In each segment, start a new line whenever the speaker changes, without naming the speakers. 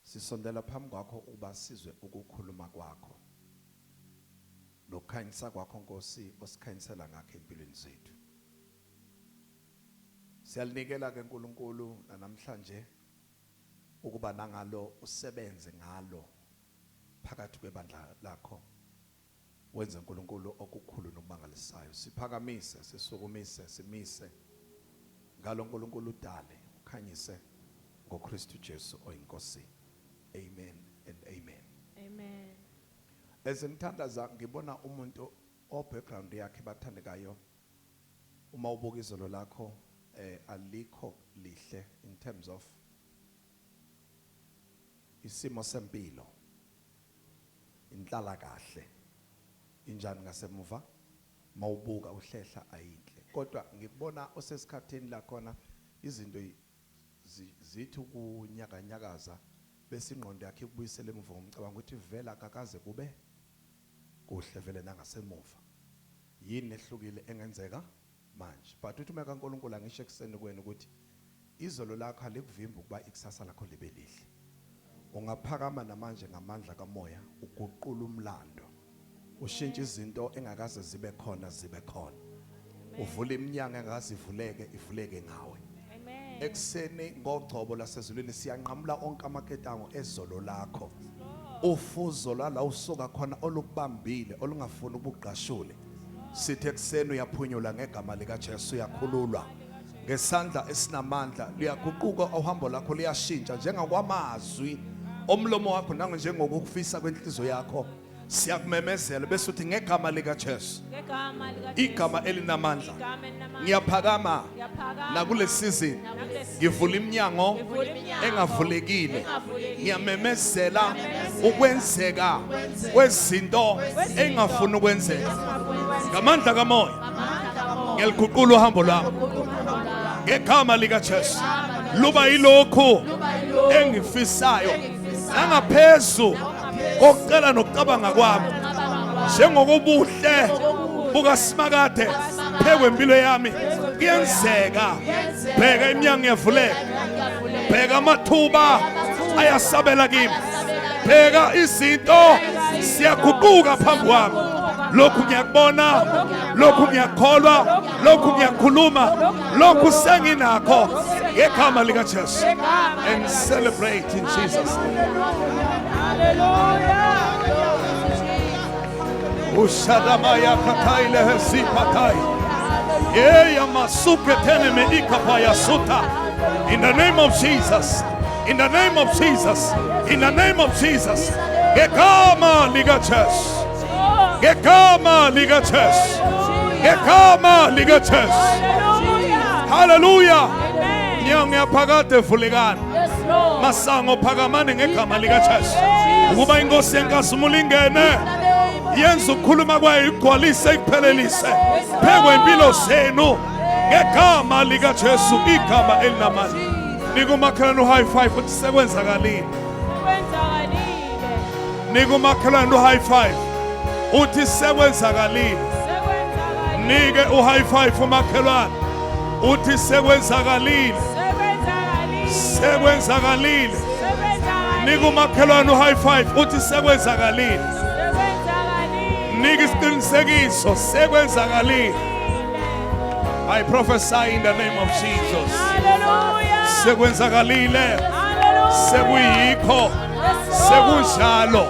Sisondela phambi kwakho uba sizwe ukukhuluma kwakho. Nokukhanyisa kwakho Nkosi osikhanyisela ngakho empilweni zethu. Siyalinikela ke uNkulunkulu namhlanje ukuba nangalo usebenze ngalo phakathi kwebandla lakho. Wenze uNkulunkulu okukhulu nokubangalisayo. Siphakamise, sisukumise, simise ngalo uNkulunkulu udale ukhanyise ngoKristu Jesu oyinkosi. Amen and amen.
Amen.
Ezimthandaza ngibona umuntu background yakhe bathandekayo. Uma ubuka izolo lakho alikho lihle in terms of isimo sempilo. Inhlala kahle. Injani ngasemuva? Mawubuka uhlehla ayinhle. Kodwa ngikubona osesikhatheni la khona izinto zithi ukunyakanyakaza bese ingqondo yakhe ikubuyisela emuva ngomcabanga ukuthi vela akakaze kube kuhle vele nangasemuva. Yini ehlukile engenzeka manje? But uthi umeka uNkulunkulu angisho ekseni kwenu ukuthi izolo lakho alikuvimba ukuba ikusasa lakho libe lihle. Ungaphakama namanje ngamandla kamoya uguqula umlando. Ushintsha izinto engakaze zibe khona zibe khona. Uvula iminyango engakaze ivuleke ngawe. Ekseni ngogcobo lasezulwini siyanqamula onke amaketango ezolo lakho. Ufuzo la usuka khona olukubambile olungafuni ubuqashule. Sithi ekseni uyaphunyula ngegama lika Jesu uyakhululwa. Ngesandla esinamandla liyaguquka uhambo lakho liyashintsha njengakwamazwi omlomo wakho nange njengokufisa kwenhliziyo yakho. Siyakumemezela bese uthi ngegama lika Jesu. Igama elinamandla. Ngiyaphakama nakule season. Ngivula iminyango engavulekile. Ngiyamemezela ukwenzeka kwezinto engafuni ukwenzeka. Ngamandla kamoya. Ngiyaliguqula uhambo lwami. Ngegama lika Jesu. Luba yilokho engifisayo. Nangaphezulu kokucela nokucabanga kwami njengokubuhle bukaSimakade phekwe impilo yami kuyenzeka. Bheka iminyango iyavuleka. Bheka amathuba ayasabela kimi. Bheka izinto siyaguquka phambi kwami. Lokhu ngiyakubona, lokhu ngiyakholwa, lokhu ngiyakhuluma, lokhu senginakho ngegama lika Jesu. And celebrate in Jesus' name. Ushadamaya kataile hesipatai. Eya masuke teneme ikapaya suta. In the name of Jesus. In the name of Jesus. In the name of Jesus. Gekama ligaches. Gekama ligaches. Gekama ligaches. Hallelujah. Nyanga yapagate fuligani. Masango pagamane ngegama likaJesu. Ukuba inkosi yenkazumulo ingene yenza ukukhuluma kwayo igcwalise ikuphelelise phekwe impilo zenu ngegama likaJesu igama elinamandla. Nikumakhelana high five uthi sekwenzakalile. Nikumakhelana high five uthi sekwenzakalile. Nike high five umakhelwana uthi sekwenzakalile. Sekwenzakalile. Nikumakhelwana high five uthi sekwenzakalile. Nike isiqinisekiso sekwenzakalile. I prophesy in the name of Jesus.
Hallelujah.
Sekwenzakalile. Sekuyikho. Sekunjalo.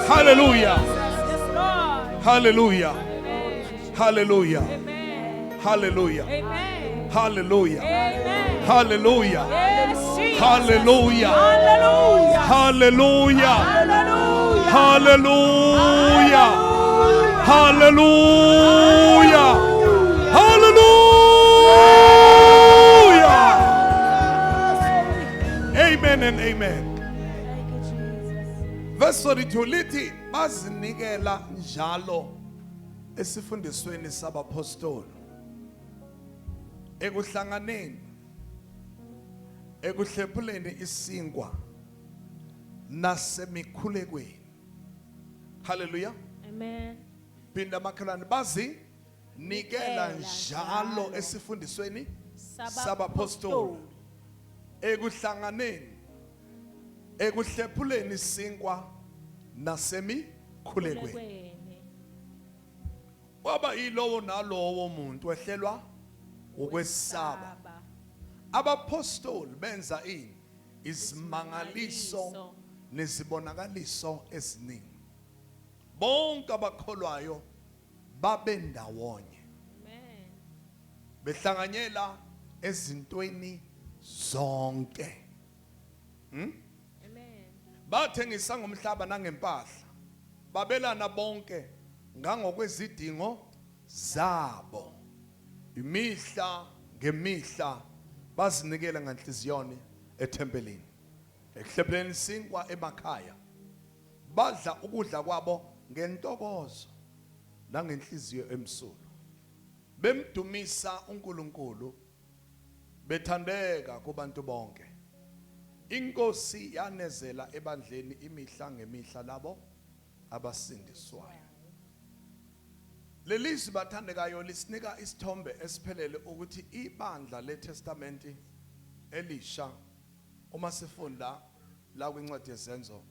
Hallelujah. Hallelujah. Hallelujah. Hallelujah. Hallelujah. Hallelujah. Hallelujah. Hallelujah. Hallelujah. Hallelujah. Hallelujah. Amen and amen. Verse 42 lithi bazinikela njalo esifundisweni sabapostoli ekuhlanganeni ekuhlephuleni isinkwa nasemikhulekweni. Hallelujah.
Amen.
Pinda makhelwane bazinikela njalo esifundisweni sabapostoli ekuhlanganeni ekuhlephuleni isinkwa nasemikhulekweni
Khulekweni.
waba yilowo nalowo muntu wehlelwa ukwesaba.
Saba.
Abapostoli benza ini? Izimangaliso nezibonakaliso eziningi. Bonke abakholwayo babe ndawonye,
Amen.
behlanganyela ezintweni zonke.
Amen.
Bathengisa ngomhlaba nangempahla, babelana bonke ngangokwezidingo zabo. Imihla ngemihla bazinikela ngenhliziyoni ethempelini, ekuhlephuleni isinkwa emakhaya. Badla ukudla kwabo ngentokozo nangenhliziyo emsulwa, bemdumisa uNkulunkulu, bethandeka kubantu bonke. Inkosi yanezela ebandleni imihla ngemihla labo abasindiswayo. Lelizwi bathandekayo lisinika isithombe esiphelele ukuthi ibandla leTestamenti elisha, uma sifunda la kwincwadi yezenzo,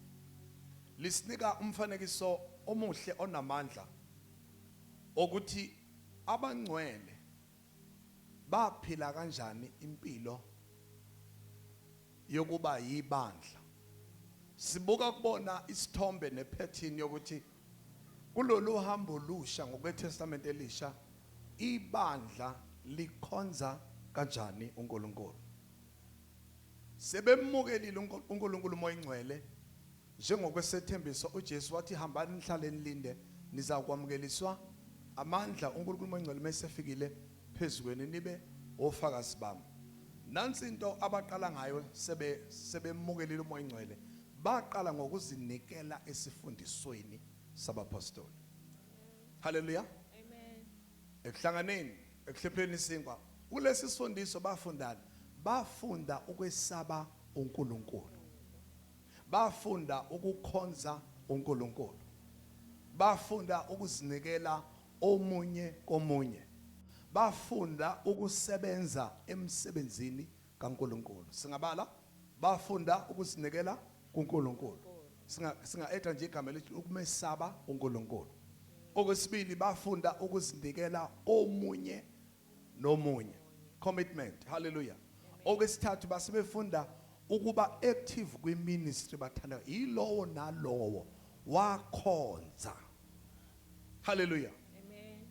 lisinika umfanekiso omuhle onamandla ukuthi abangcwele baphila kanjani impilo yokuba yibandla. Sibuka kubona isithombe nepattern yokuthi kulolu hambo lusha ngokweTestament elisha ibandla likhonza kanjani uNkulunkulu. Sebemukelile uNkulunkulu umoya ingcwele njengokwesethembiso uJesu wathi hambani nihlale nilinde nizakwamukeliswa amandla uNkulunkulu umoya ingcwele mesefikile phezukweni nibe ofakazi bami. Nansi into abaqala ngayo sebemukelile umoya ingcwele, baqala ngokuzinikela esifundisweni sabapostoli. Hallelujah.
Amen.
Ekuhlanganeni, ekuhlephuleni isinkwa, kulesi sifundiso bafundani? Bafunda ukwesaba uNkulunkulu, bafunda ukukhonza uNkulunkulu, bafunda ukuzinikela omunye komunye, bafunda ukusebenza emsebenzini kaNkulunkulu. Singabala, bafunda ukuzinikela kuNkulunkulu. Singa-etha nje igama elithi ukumesaba uNkulunkulu. Okwesibili, bafunda ukuzinikela omunye nomunye, commitment. Hallelujah. Okwesithathu, basebefunda ukuba active kwiministry bathanda yilowo nalowo wakhonza. Hallelujah.
Amen.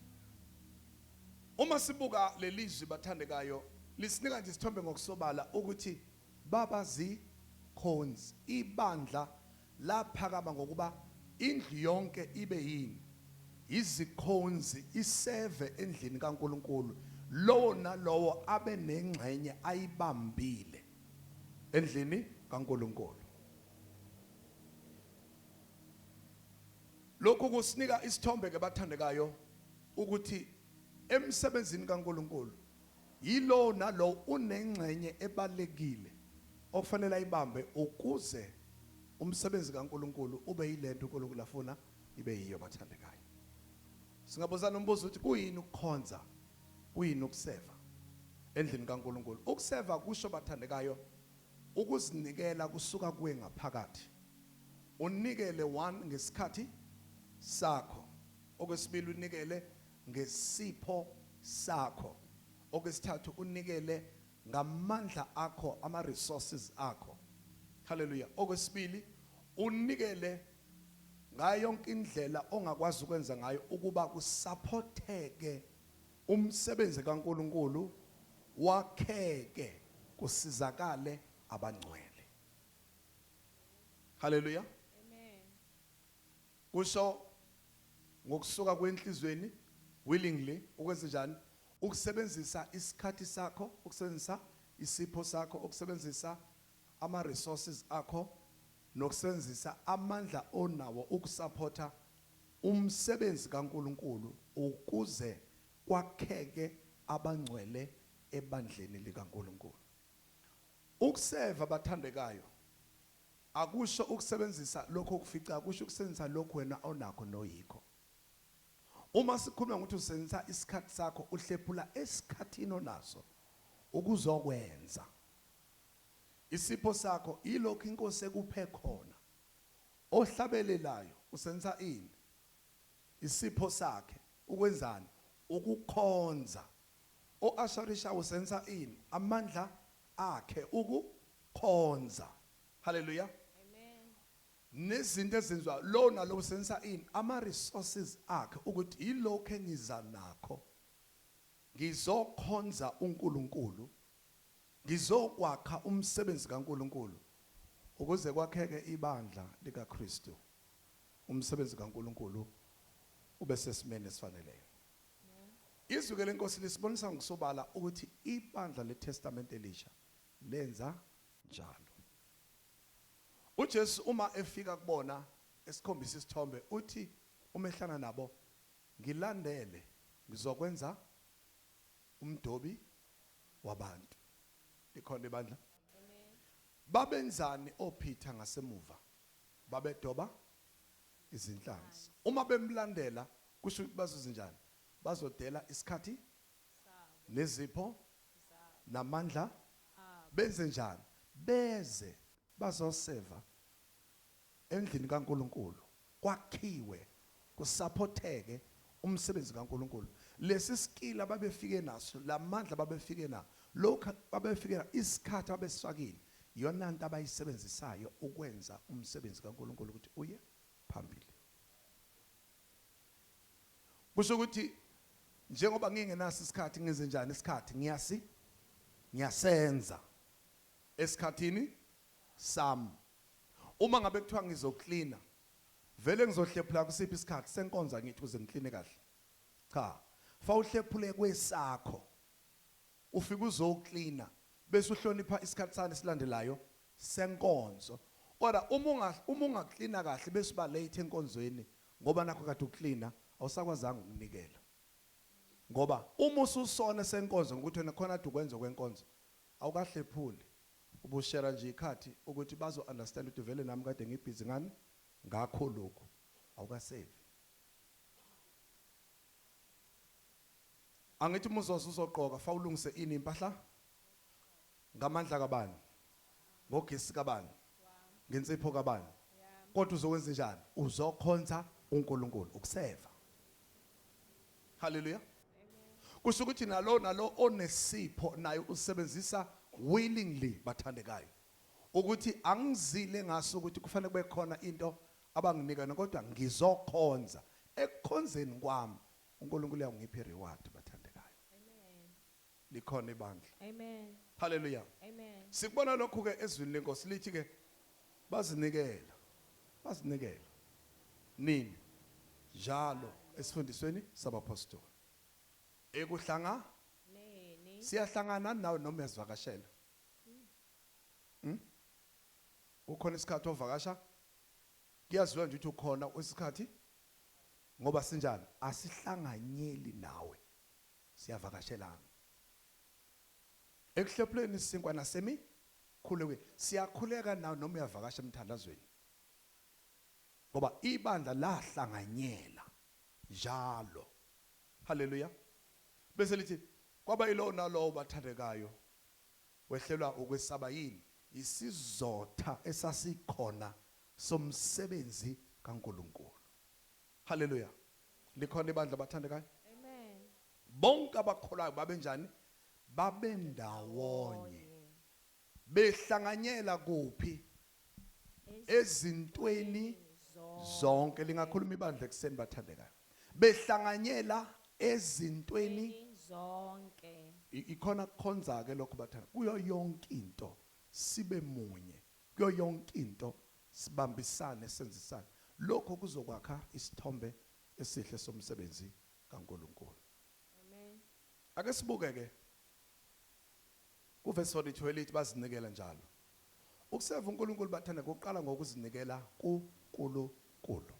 Uma sibuka lelizwi bathandekayo, lisinika nje isithombe ngokusobala ukuthi babazikhonzi, ibandla laphakama ngokuba indlu yonke ibe yini? Izikhonzi, iseve endlini kaNkulunkulu. Lowo nalowo abe nengxenye ayibambile endlini kaNkulunkulu. Lokhu kusinika isithombe ke bathandekayo ukuthi emsebenzini kaNkulunkulu yilo nalo unengxenye ebalekile okufanele ayibambe ukuze umsebenzi kaNkulunkulu ube yilento uNkulunkulu afuna ibe yiyo bathandekayo. Singabuzana umbuzo ukuthi kuyini ukukhonza? Kuyini ukuseva endlini kaNkulunkulu? Ukuseva kusho bathandekayo ukuzinikela kusuka kuwe ngaphakathi. Unikele one ngesikhathi sakho. Okwesibili, unikele ngesipho sakho. Okwesithathu, unikele ngamandla akho, ama resources akho. Hallelujah. Okwesibili, unikele ngayo yonke indlela ongakwazi ukwenza ngayo ukuba kusupporteke umsebenzi kaNkulunkulu, wakheke kusizakale abangcwele. Hallelujah.
Amen.
Kusho ngokusuka kwenhlizweni willingly ukwenza njani? Ukusebenzisa isikhathi sakho, ukusebenzisa isipho sakho, ukusebenzisa ama resources akho, nokusebenzisa amandla onawo ukusupporta umsebenzi kaNkulunkulu ukuze kwakheke abangcwele ebandleni likaNkulunkulu. Ukuseva bathandekayo akusho ukusebenzisa lokho okufica, akusho ukusebenzisa lokho wena onakho noyikho. Uma sikhuluma ngokuthi usebenzisa isikhathi sakho, uhlephula esikhathini onaso ukuzokwenza. isipho sakho ilokho inkosi ekuphe khona. Ohlabelelayo usenza ini? Isipho sakhe ukwenzani? Ukukhonza. Oasharisha usenza ini? Amandla akhe ukukhonza. Hallelujah.
Amen.
Nezinto ezenziwa lo nalo usenza ini? Ama resources akhe ukuthi yilokho engiza nakho. Ngizokhonza uNkulunkulu. Ngizokwakha umsebenzi kaNkulunkulu ukuze kwakheke ibandla likaKristu. Umsebenzi kaNkulunkulu ube sesimene esifaneleyo. Izwi lenkosi lisibonisa ngokusobala ukuthi ibandla leTestament elisha lenza njalo. uJesu uma efika kubona esikhombisa isithombe uthi umehlana nabo ngilandele ngizokwenza umdobi wabantu. Likhona ibandla. Babenzani oPeter ngasemuva? Babedoba izinhlanzi. Uma bemlandela kusho ukuthi bazozenjani? Bazodela isikhathi nezipho namandla. Benze njani? Beze bazoseva endlini kaNkulunkulu. Kwakhiwe kusupporteke umsebenzi kaNkulunkulu. Lesi skill ababefike naso, lamandla babefike na, lokho babefike na, isikhathi abesifakile yona into abayisebenzisayo ukwenza umsebenzi kaNkulunkulu ukuthi uye phambili. Kusho ukuthi njengoba ngingenaso isikhathi ngenze njani isikhathi? Ngiyasenza esikhathini sami. Uma ngabe kuthiwa ngizocleana, vele ngizohlephula kusiphi isikhathi senkonzo ngithi uze ngicleane kahle? Cha, fa uhlephule kwesakho. Ufika uzocleana bese uhlonipha isikhathi sani silandelayo senkonzo. Ora uma ungacleana kahle bese uba late enkonzweni ngoba nakho kade ucleana awusakwazanga ukunikela. Ngoba uma ususona senkonzo ngokuthi wena khona ade ukwenza kwenkonzo awukahlephuli. Ubushare nje ikhathi ukuthi bazo understand ukuthi vele nami kade ngibhizi ngani ngakho lokho awukasave. Angithi umuzozo uzoqoka fa ulungise ini impahla ngamandla kabani? Ngogesi kabani? Ngensipho kabani? Kodwa uzokwenza njani? Uzokhonza uNkulunkulu ukuseva. Hallelujah. Kusho ukuthi nalo onesipho naye usebenzisa willingly bathandekayo. Ukuthi angizile ngaso ukuthi kufanele kube khona into abanginikana kodwa ngizokhonza. Ekukhonzeni kwami uNkulunkulu uyangipha reward bathandekayo.
Amen.
Likhona ibandla.
Amen.
Hallelujah.
Amen.
Sikubona lokho ke ezwini lenkosi lithi ke bazinikela. Bazinikela. Nini? Njalo esifundisweni sabapostoli. Ekuhlanga
Nene.
siyahlangana nawe noma uyazivakashela. Ukhona isikhathi ovakasha? Kuyaziwa nje ukuthi ukhona isikhathi ngoba sinjani? Asihlanganyeli nawe. Siyavakashelana. Ekuhlephuleni isinkwa nasemi khulekwe. Siyakhuleka nawe noma uyavakasha emthandazweni. Ngoba ibandla lahlanganyela njalo. Hallelujah. Bese lithi kwaba yilo nalo bathandekayo wehlelwa ukwesaba yini? Isizotha esasikhona somsebenzi kaNkulunkulu. Hallelujah. Likhona ibandla bathandekayo?
Amen.
Bonke abakholwayo babenjani? Babendawonye. Behlanganyela kuphi? Ezintweni zonke. Lingakhuluma ibandla ekseni bathandekayo. Behlanganyela ezintweni
zonke.
Ikhona kukhonza ke lokho bathanda. Kuyo yonke into sibe munye. Kuyo yonke into sibambisane senzisane. Lokho kuzokwakha isithombe esihle somsebenzi kaNkulunkulu.
Amen.
Ake sibuke ke kuverse 42 lithi bazinikela njalo. Ukuseva uNkulunkulu bathanda kokuqala ngokuzinikela kuNkulunkulu.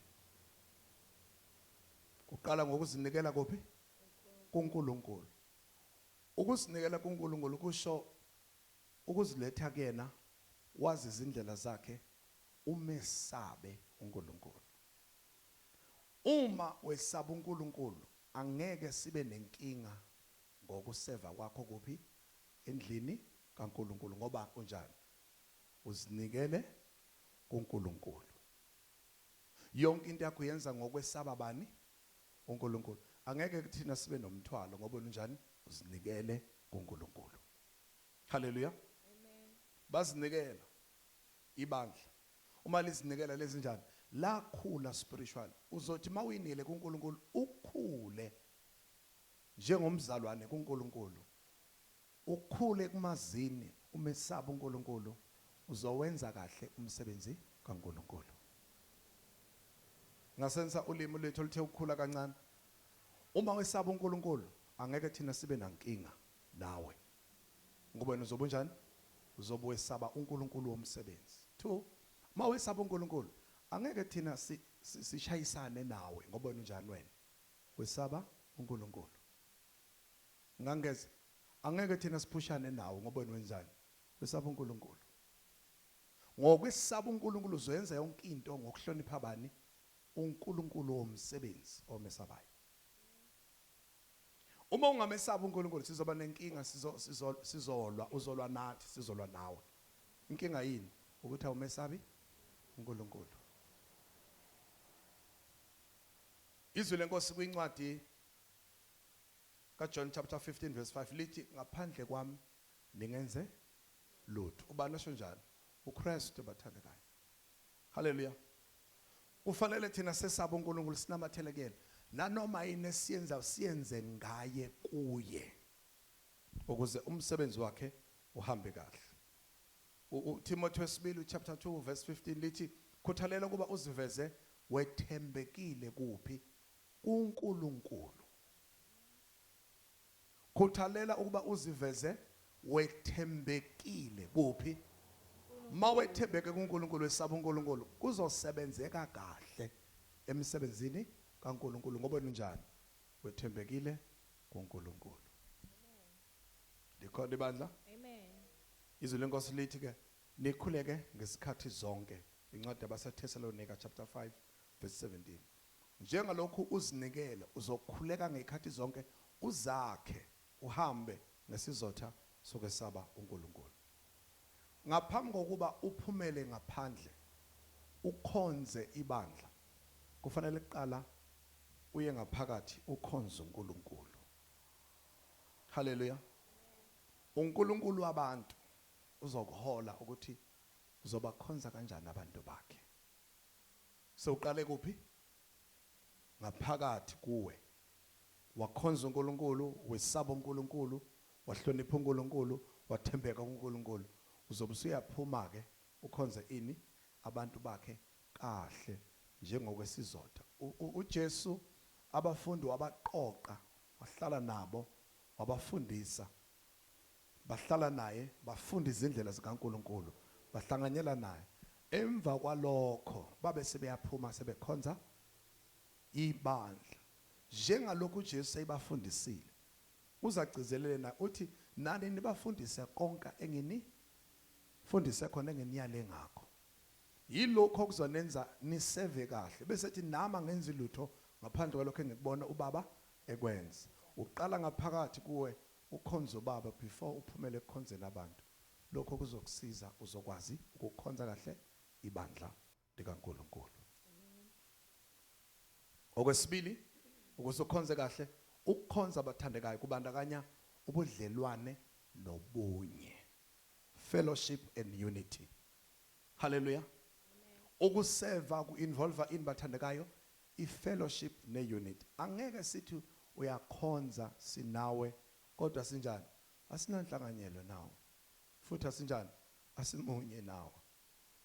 Kuqala ngokuzinikela kuphi? kuNkulunkulu. Ukuzinikela kuNkulunkulu kusho ukuziletha kuyena, wazi izindlela zakhe, umesabe uNkulunkulu. Uma wesaba uNkulunkulu angeke sibe nenkinga ngokuseva kwakho kuphi? Endlini kaNkulunkulu. Ngoba unjani? uzinikele kuNkulunkulu. Yonke into yakho yenza ngokwesaba bani? uNkulunkulu. Angeke kuthina sibe nomthwalo ngoba unjani uzinikele kuNkulunkulu. Hallelujah.
Amen.
Bazinikela ibandla. Uma lizinikela lezi njani? Lakhula spiritual. Uzothi mawuyinile kuNkulunkulu ukhule njengomzalwane kuNkulunkulu. Ukhule kumazini umesaba uNkulunkulu uzowenza kahle umsebenzi kaNkulunkulu. Ngasenza ulimi lethu lithe ukukhula kancane. Uma wesaba uNkulunkulu angeke thina sibe nankinga nawe. Ngoba wena uzobe njani? Uzobe wesaba uNkulunkulu womsebenzi. 2, uma wesaba uNkulunkulu angeke thina sishayisane nawe ngoba wena unjani wena? Wesaba uNkulunkulu. Ngangeze angeke thina siphushane nawe ngoba wena wenzani? Wesaba uNkulunkulu. Ngokwesaba uNkulunkulu uzoyenza yonke into ngokuhlonipha bani? uNkulunkulu womsebenzi omesabayo. Uma ungamesaba uNkulunkulu sizoba nenkinga, uzolwa nathi, sizolwa nawe. Inkinga yini? Ukuthi awumesabi uNkulunkulu. Izwi lenkosi kwincwadi kaJohn chapter 15 verse 5 lithi ngaphandle kwami ningenze lutho. Ubani osho njalo? uKristu bathandekayo. Hallelujah. Kufanele thina sesaba uNkulunkulu sinamathele nanoma yini siyenze ngaye kuye ukuze umsebenzi wakhe uhambe kahle. uTimotheus 2 chapter 2 verse 15 lithi khuthalela kuba uziveze wethembekile kuphi? kuNkulunkulu. Khuthalela ukuba uziveze wethembekile kuphi? Mawethembeke kuNkulunkulu wesaba uNkulunkulu kuzosebenzeka kahle emsebenzini kaNkulunkulu ngoba unjani? Wethembekile kuNkulunkulu. Likhona ibandla?
Amen.
Izwi lenkosi lithi ke nikhuleke ngesikhathi zonke. Incwadi yabaseThesalonika chapter 5 verse 17. Njengalokhu uzinikele uzokhuleka ngezikhathi zonke uzakhe uhambe nesizotha sokwesaba uNkulunkulu. Ngaphambi kokuba uphumele ngaphandle ukhonze ibandla kufanele kuqala uye ngaphakathi ukhonze uNkulunkulu. Hallelujah. uNkulunkulu wabantu uzokuhola ukuthi uzobakhonza kanjani abantu bakhe. Sewuqale kuphi? Ngaphakathi kuwe. Wakhonza uNkulunkulu, wesaba uNkulunkulu, wahlonipha uNkulunkulu, wathembeka kuNkulunkulu. Uzobe usuyaphuma ke ukhonze ini abantu bakhe kahle njengokwesizotha. uJesu abafundi wabaqoqa, wahlala nabo, wabafundisa. Bahlala naye, bafunda izindlela zikaNkulunkulu, bahlanganyela naye. Emva kwalokho babe sebeyaphuma sebekhonza ibandla. Njengalokhu uJesu eyibafundisile. Uzagcizelela uthi nani nibafundise konke fundise khona enginiyale ngakho. Yilokho okuzonenza niseve kahle. Bese ethi nama ngenzi lutho ngaphandle kwalokho engikubona ubaba ekwenza. Uqala ngaphakathi kuwe ukhonza ubaba before uphumele ekukhonzeni abantu. Lokho kuzokusiza uzokwazi ukukhonza kahle ibandla likaNkulunkulu. Okwesibili ukuze ukhonze kahle ukukhonza abathandekayo kubandakanya ubudlelwane nobunye. Fellowship and unity. Hallelujah. Ukuseva ku-involve in bathandekayo i-fellowship ne-unity. Angeke sithi uyakhonza sinawe kodwa sinjani? Asinanhlanganyelo nawe. Futhi asinjani? Asimunye nawe.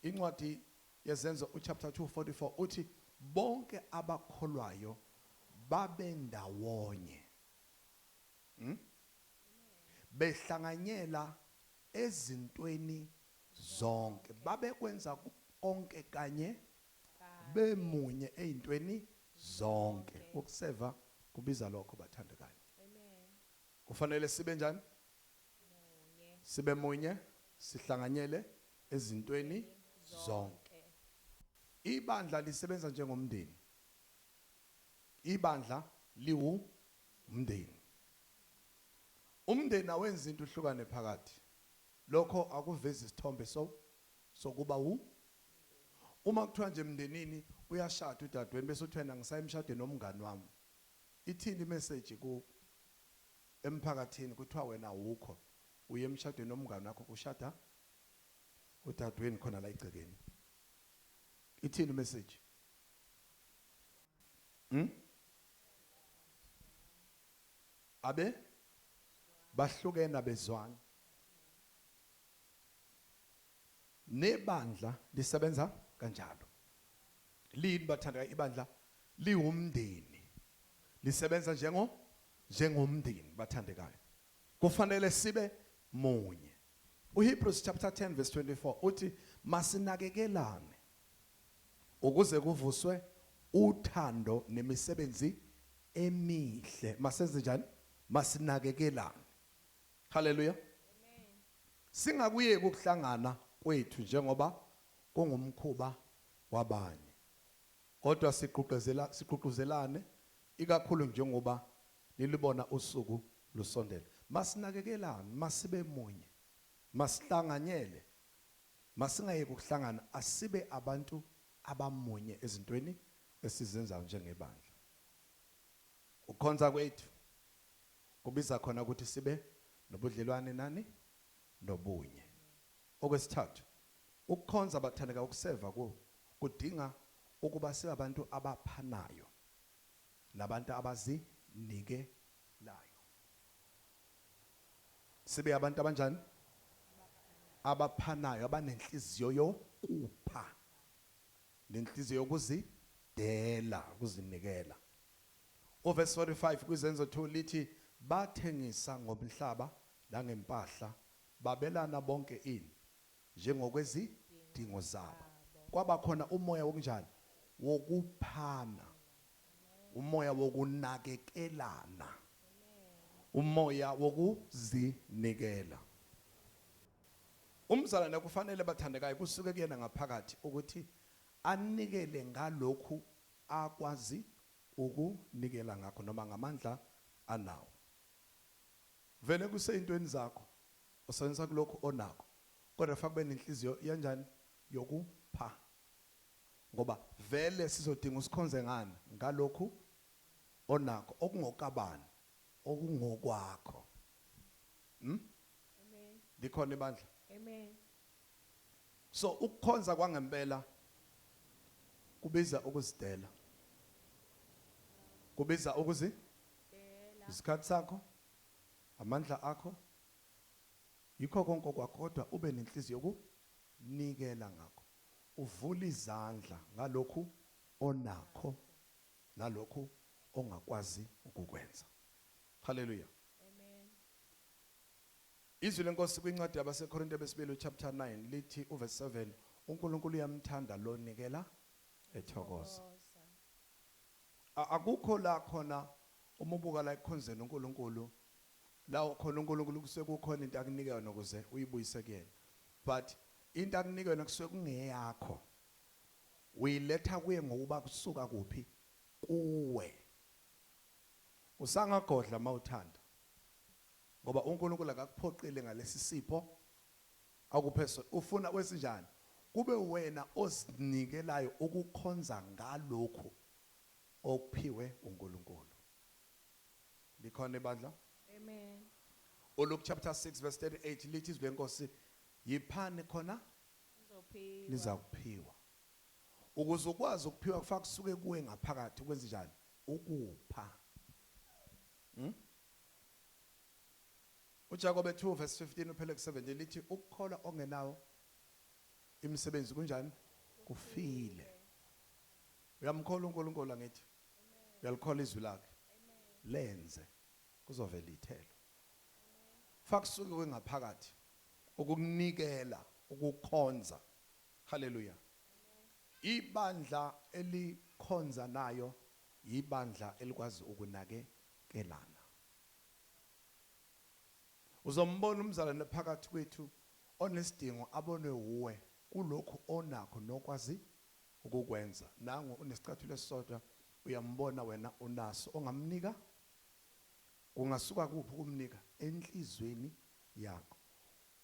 Incwadi yezenzo chapter 2:44 uthi bonke abakholwayo babe ndawonye. Behlanganyela ezintweni zonke. Babe kwenza konke kanye bemunye ezintweni zonke. Ukuseva kubiza lokho bathandekayo.
Amen.
Kufanele sibe njani?
Munye.
Sibe munye, sihlanganyele ezintweni zonke. Ibandla lisebenza njengomndeni. Ibandla liwumndeni. Umndeni awenza into uhlukane phakathi. Lokho akuvezi isithombe
sokuba uma kuthiwa nje emndenini uyashada udadweni bese uthena ngisayemshade nomngani wami, ithini imessage ku emphakathini kuthiwa wena awukho uye emshadweni nomngani wakho kushada udadweni khona la igcekeni, ithini imessage? Abe bahlukene bezwana. Nebandla lisebenza kanjalo. Lini bathandeka, ibandla liwumndeni. Lisebenza njengomndeni bathandekayo. Kufanele sibe munye. uHebrews chapter 10 verse 24 uthi masinakekelane ukuze kuvuswe uthando nemisebenzi emihle. Masenze njani? Masinakekelane. Hallelujah. Singakuyeki ukuhlangana kwethu njengoba kungumkhuba wabanye, kodwa siqhuqhuzelane ikakhulu njengoba nilibona usuku lusondela. Masinakekelane, masibe munye, masihlanganyele, masingayeki ukuhlangana, asibe abantu abamunye ezintweni esizenzayo njengebandla. Ukukhonza kwethu kubiza khona ukuthi sibe nobudlelwane nani? Nobunye. Okwesithathu, ukukhonza bathandeka ukuseva kudinga ukuba sibe abantu abaphanayo nabantu abazinikelayo. Sibe abantu abanjani? Abaphanayo, abanenhliziyo yokupha, nenhliziyo yokuzidela, ukuzinikela. Verse 45 kwizenzo 2 lithi bathengisa ngomhlaba nangempahla, babelana bonke ini njengokwezidingo zabo. Kwaba khona umoya wokunjani? Wokuphana, umoya wokunakekelana, umoya wokuzinikela. Umzalwane kufanele bathandekayo kusuke kuyena ngaphakathi ukuthi anikele ngalokhu akwazi ukunikela ngakho noma ngamandla anawo. Vele kuseyintweni zakho usenza kulokho onakho, kodwa fakube nenhliziyo yanjani? Yokupha. Ngoba vele sizodinga usikhonze ngani? Ngalokhu onakho, okungokabani, okungokwakho.
Amen.
Likhona ibandla.
Amen.
So ukukhonza kwangempela kubiza ukuzidela, kubiza isikhathi sakho, amandla akho, yikho konke kwakho, kodwa ube nenhliziyo yokunikela ngakho. Uvula izandla ngalokhu onakho nalokhu ongakwazi ukukwenza. Hallelujah.
Amen.
Izwi lenkosi kwincwadi yabaseKorinte besibili chapter 9 lithi verse 7, uNkulunkulu uyamthanda lo nikela ethokoza. Akukho la khona umubuka la ekhonzeni uNkulunkulu la khona uNkulunkulu kusuke kukhona into akunikela nokuze uyibuyise kuyena, but into akunikela kusuke kungeyakho, uyiletha kuye ngokuba kusuka kuphi? Kuwe. Usangagodla mawuthanda, ngoba uNkulunkulu akakuphoqile ngalesi sipho akupheso. Ufuna wesinjani? Kube wena osinikelayo ukukhonza ngalokho okuphiwe uNkulunkulu. Likhona ibandla?
Amen.
Luke chapter 6 verse 38 lithi izwi lenkosi yiphani khona lizakuphiwa. Ukuze ukwazi ukuphiwa kufanele kusuke kuwe ngaphakathi ukwenza njani? Ukupha. uJakobe 2 verse 15 uphele ku-17 lithi ukukholwa ongenawo imisebenzi kunjani? Kufile. Uyamkholwa uNkulunkulu angithi? Uyalikholwa izwi lakhe? Lenze kuzovela ithelo. Faka kusuke kuwe ngaphakathi ukukunikela, ukukhonza. Hallelujah. Ibandla elikhonza nayo ibandla elikwazi ukunakekelana. Uzombona umzalwane phakathi kwethu onesidingo abone uwe kulokhu onakho nokwazi ukukwenza. Nangu unesicathulo esisodwa, uyambona wena unaso ongamnika. Kungasuka kuphi ukumnika? Enhlizweni yakho.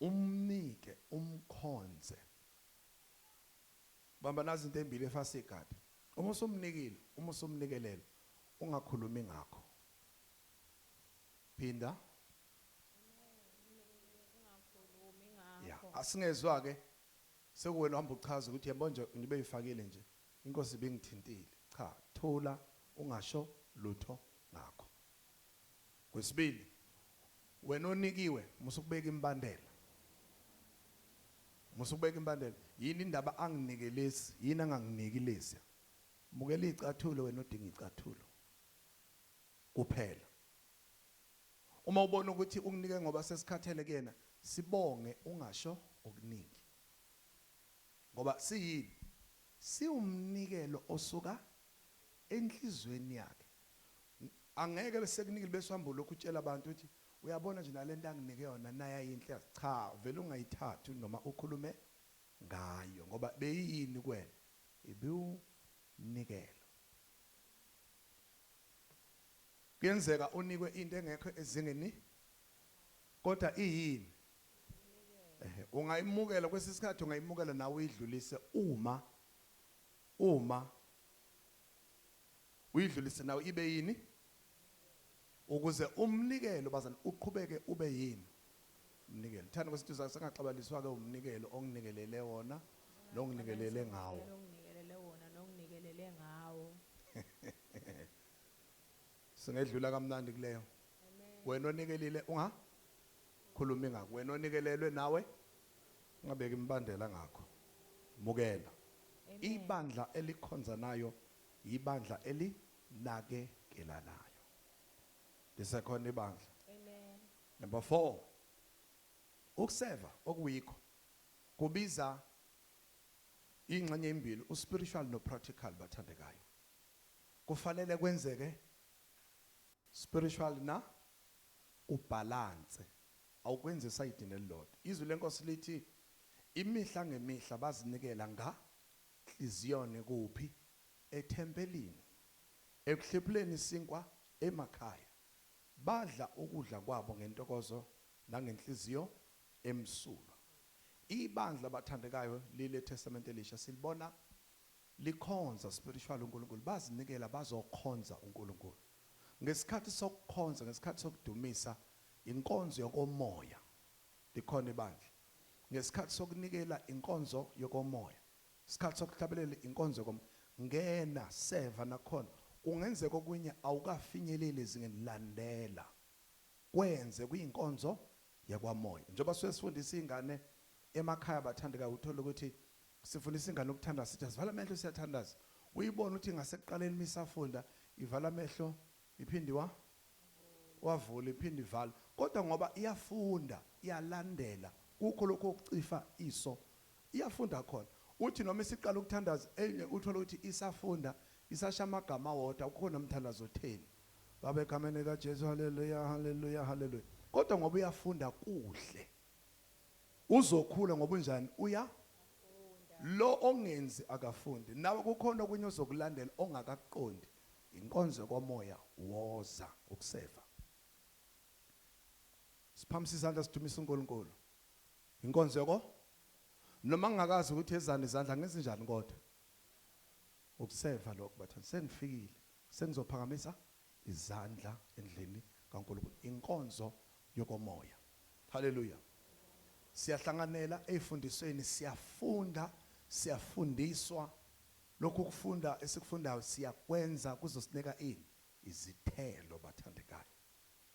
Umnike, umkhonze. bamba nazi into embili efasa igadi. Uma usumnikile, uma usumnikelela, ungakhulumi ngakho. Phinda. Ya, asingezwa ke sekuwena uhamba uchaza ukuthi yebo nje ngibe yifakile nje. Inkosi ibingithintile. Cha, thola ungasho lutho ngakho. Kwesibili, wena onikiwe musukubeka imbandela. Musukubeka imbandela. Yini indaba anginikelesi, yini anganginikelesi. Mukela icathulo wena odinga icathulo. Kuphela. Uma ubona ukuthi unginike ngoba sesikhathele kuyena, sibonge ungasho okuningi. Ngoba siyini? Siwumnikelo osuka enhlizweni yakhe. Angeke bese kunikile bese uhamba lokhu utshela abantu ukuthi uyabona nje nalento anginike yona naye ayinhle. Cha, vele ungayithatha noma ukhulume ngayo ngoba beyini kuwena? Ibiwunikelo. Kuyenzeka unikwe into engekho ezingeni kodwa iyini? Ungayimukela kwesisikhathi, ungayimukela nawe uyidlulise uma uyidlulise nawe ibe yini? Ukuze umnikelo bazana uqhubeke ube yini? Umnikelo. Thana kwesithi sangaxabaliswa ke umnikelo onginikelele wona nonginikelele ngawo.
Onginikelele wona nonginikelele ngawo.
Singedlula kamnandi kuleyo. Wena onikelile ungakhulumi ngakho. Wena onikelelwe nawe ungabeka imbandela ngakho. Mukela. Ibandla elikhonza nayo ibandla elinakekelanayo. Lisekhona ibandla.
Amen.
Number 4. Ukuseva okuyikho kubiza ingxenye embili, uspiritual no practical bathandekayo. Kufanele kwenzeke spiritual na ubalance. Awukwenze side nelilodwa. Izwi lenkosi lithi imihla ngemihla bazinikela ngenhliziyone kuphi? Ethempelini. Ekuhlephuleni isinkwa emakhaya. Badla ukudla kwabo ngentokozo nangenhliziyo emsulwa. Ibandla bathandekayo lile Testament elisha silibona likhonza spiritual uNkulunkulu, bazinikela bazokhonza uNkulunkulu. Ngesikhathi sokukhonza, ngesikhathi sokudumisa inkonzo yokomoya likhona ibandla. Ngesikhathi sokunikela inkonzo yokomoya, isikhathi sokuhlabelela inkonzo yokomoya, ngena seva nakhona. Kungenzeka okunye awukafinyeleli ezingeni landela. Kwenze kuyinkonzo yakwamoya. Njengoba sifundisa ingane emakhaya bathandekayo, uthola ukuthi sifundisa ingane ukuthanda sithi asivala amehlo siyathandaza. Uyibona ukuthi ngasekuqaleni misafunda ivala amehlo iphindi wavula iphindi ivala. Kodwa ngoba iyafunda, iyalandela, kukho lokho okucifa iso. Iyafunda khona. Uthi noma isiqala ukuthandaza enye uthola ukuthi isafunda, isasha amagama wodwa ukhona umthandazo 10. Babe egameni kaJesu haleluya haleluya haleluya. Kodwa ngoba uyafunda kuhle. Uzokhula ngoba unjani? Lo ongenzi akafundi. Nawe kukhona okunye ozokulandela ongakakuqondi. Inkonzo komoya woza ukuseva. Siphamisa izandla sidumisa uNkulunkulu. Inkonzo yoko noma ngingakazi ukuthi ezani izandla ngenze njani kodwa ukuseva lokho bathanda sengifikile sengizophakamisa izandla endlini kaNkulunkulu. Inkonzo yokomoya. Haleluya. Siyahlanganela ezifundisweni, siyafunda, siyafundiswa. Lokhu kufunda esikufundayo siyakwenza kuzosinika ini? Izithelo bathandekayo.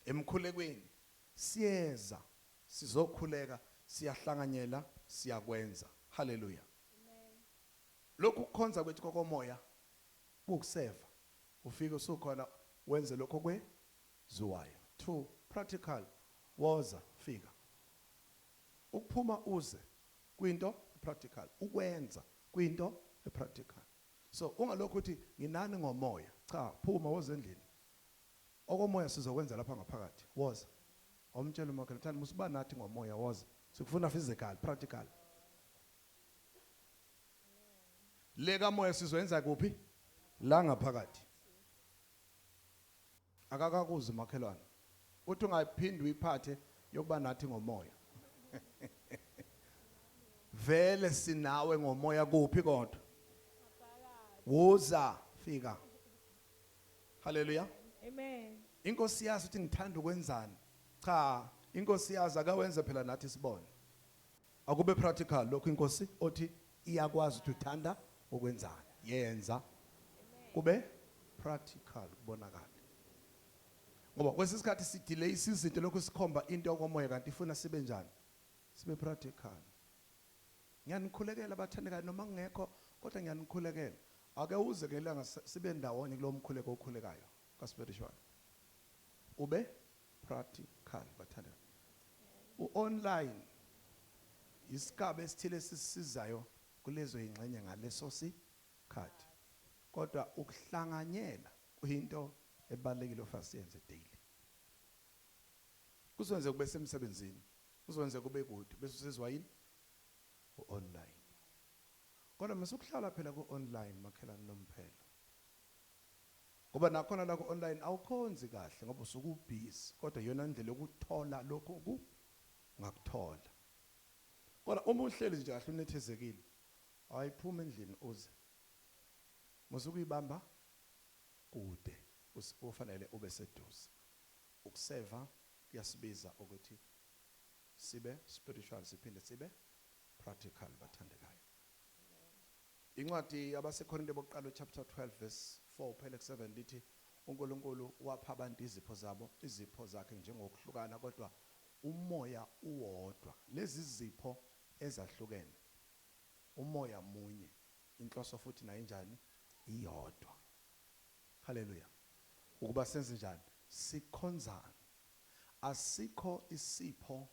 Emkhulekweni siyeza, sizokhuleka, siyahlanganyela, siyakwenza. Haleluya. Lokhu kukhonza kwethu kokomoya kukuseva. Ufike usukhona wenze lokho kweziwayo. 2. Practical. Woza fika. Ukuphuma uze kwinto practical. Ukwenza kwinto practical. So ungalokho uthi nginani ngomoya. Cha, phuma woze endlini. Okomoya sizokwenza lapha ngaphakathi. Woza. Omtshela umakhelwane thani musiba nathi ngomoya woza. Sikufuna physical, practical. Lega moya sizoyenza kuphi? La ngaphakathi. Akakakuzi makhelwane. Uthi ungaphindi uyiphathe yokuba nathi ngomoya. Vele sinawe ngomoya kuphi kodwa? woza fika. Hallelujah.
Amen.
Inkosi yazi ukuthi ngithanda ukwenzani. Cha, inkosi yazi akawenze phela nathi sibone. Akube practical lokho inkosi othi iyakwazi ukuthi uthanda ukwenzani. Yenza. Kube practical kubonakala. Ngoba kwesisikhathi sidelay izinto lokho sikhomba into yokomoya kanti ifuna sibe njani? Sibe practical. Ngiyanikhulekela abathandekayo noma ngekho kodwa ngiyanikhulekela. Ake uze ke langa sibe ndawonye kulo mkhuleko okhulekayo ka spiritual. Ube practical bathandekayo. Online isigaba esithile sisizayo kulezo ingxenye ngaleso sikhathi. Kodwa ukuhlanganyela kuyinto ebalekile ofasiyenze daily. Kusenze kube semsebenzini, kusenze kube kude bese usizwa yini? Online. Kodwa masukuhlala phela ku online makhelana nomphela. Ngoba nakhona la ku online awukhonzi kahle ngoba usuku busy kodwa yona indlela yokuthola lokho ngakuthola. Kodwa uma uhleli nje kahle unethezekile ayiphuma endlini uze. Musukuyibamba kude ufanele ube seduze. Ukuseva kuyasibiza ukuthi sibe spiritual siphinde sibe practical bathandekayo. Incwadi yabaseKorinte bokuqala chapter 12 verse 4 phela 7 lithi uNkulunkulu wapha abantu izipho zabo, izipho zakhe njengokuhlukana kodwa umoya uwodwa. Lezi zipho ezahlukene umoya munye, inhloso futhi nayo njani iyodwa. Haleluya. Ukuba senze njani? Sikhonzana. Asikho isipho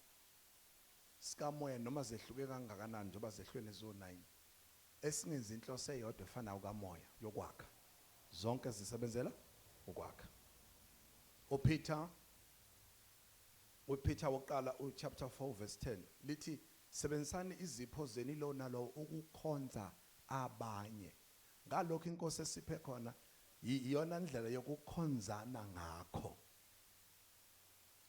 sikamoya noma zehluke kangakanani njengoba zehlweni zo9 esingenza inhloso eyodwa efana ukamoya yokwakha. Zonke zisebenzela ukwakha. uPeter wokuqala chapter 4 verse 10 lithi sebenzisani izipho zeni lo nalo ukukhonza abanye. Ngalokho inkosi esiphe khona iyona ndlela yokukhonzana ngakho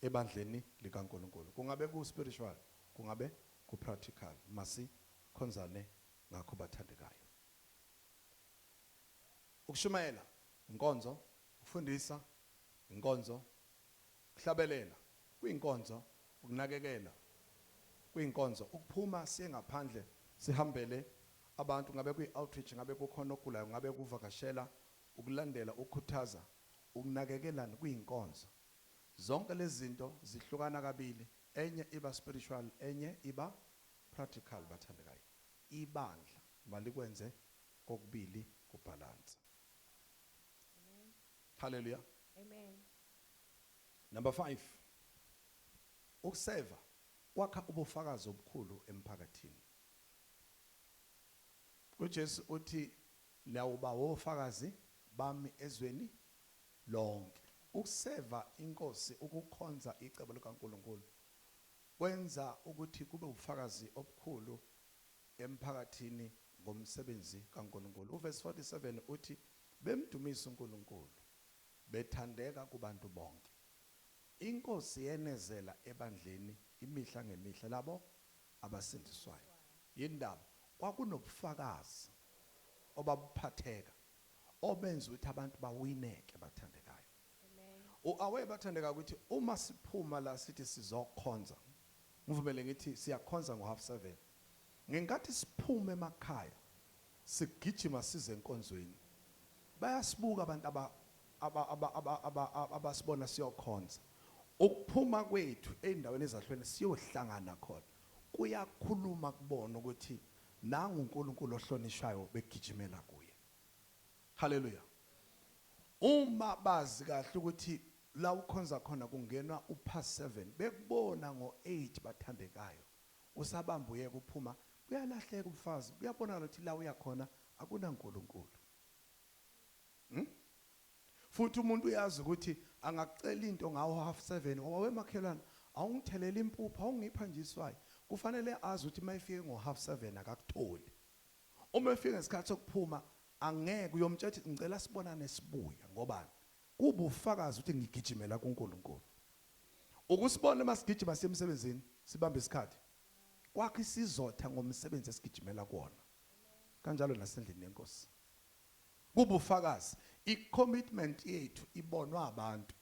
ebandleni likaNkulunkulu. Kungabe ku spiritual, kungabe ku practical, masi khonzane ngakho bathandekayo. Ukushumayela inkonzo, ukufundisa inkonzo, ukuhlabelela kuyinkonzo, ukunakekela kuyinkonzo, ukuphuma siye ngaphandle sihambele abantu ngabe kuyi outreach, ngabe kukhona ogulayo, ngabe kuvakashela, ukulandela, ukukhuthaza, ukunakekelana kuyinkonzo. Zonke lezi zinto zihlukana kabili, enye iba spiritual, enye iba practical bathandekayo. Ibandla malikwenze kokubili kubalance.
Amen.
Hallelujah.
Amen.
Number 5. Ukuseva kwakha ubufakazi obukhulu emphakathini. uJesu uthi lawuba wofakazi bami ezweni lonke. Ukuseva inkosi, ukukhonza icebo likaNkulunkulu kwenza ukuthi kube ubufakazi obukhulu emphakathini ngomsebenzi kaNkulunkulu. Uverse 47 uthi bemdumisa uNkulunkulu bethandeka kubantu bonke. Inkosi yenezela ebandleni imihla ngemihla labo abasindiswayo. Yindaba kwakunobufakazi obabuphatheka obenza ukuthi abantu bawineke bathandekayo.
Amen.
Awe bathandeka ukuthi uma siphuma la sithi sizokhonza, ngivumele ngithi siyakhonza ngo7:30. Ngenkathi siphume emakhaya sigijima size enkonzweni, bayasibuka abantu abasibona siyokhonza. Ukuphuma kwethu endaweni ezahlweni siyohlangana khona kuyakhuluma kubona ukuthi nangu uNkulunkulu ohlonishwayo begijimela kuye. Haleluya. Uma bazi kahle ukuthi la ukhonza khona kungenwa u7 bekubona ngo8 bathandekayo usabamba uye kuphuma kuyalahleka umfazi, kuyabona ukuthi la uyakhona akunaNkulunkulu. Futhi umuntu uyazi ukuthi angakucela into ngawo 7:30 ngoba wemakhelana awungithelele impuphu, awungipha nje iswayi. Kufanele azi ukuthi mayifike ngo7:30 akakutholi. Uma efika ngesikhathi sokuphuma angeke uyomtshela ngicela sibonane sibuya ngoba kuba ufakazi ukuthi ngigijimela kuNkulunkulu. Ukusibona masigijima semsebenzini sibambe isikhathi kwakho isizotha ngomsebenzi esigijimela kuona. Kanjalo nasendlini yenkosi. kubufakazi. I-commitment yethu ibonwa abantu,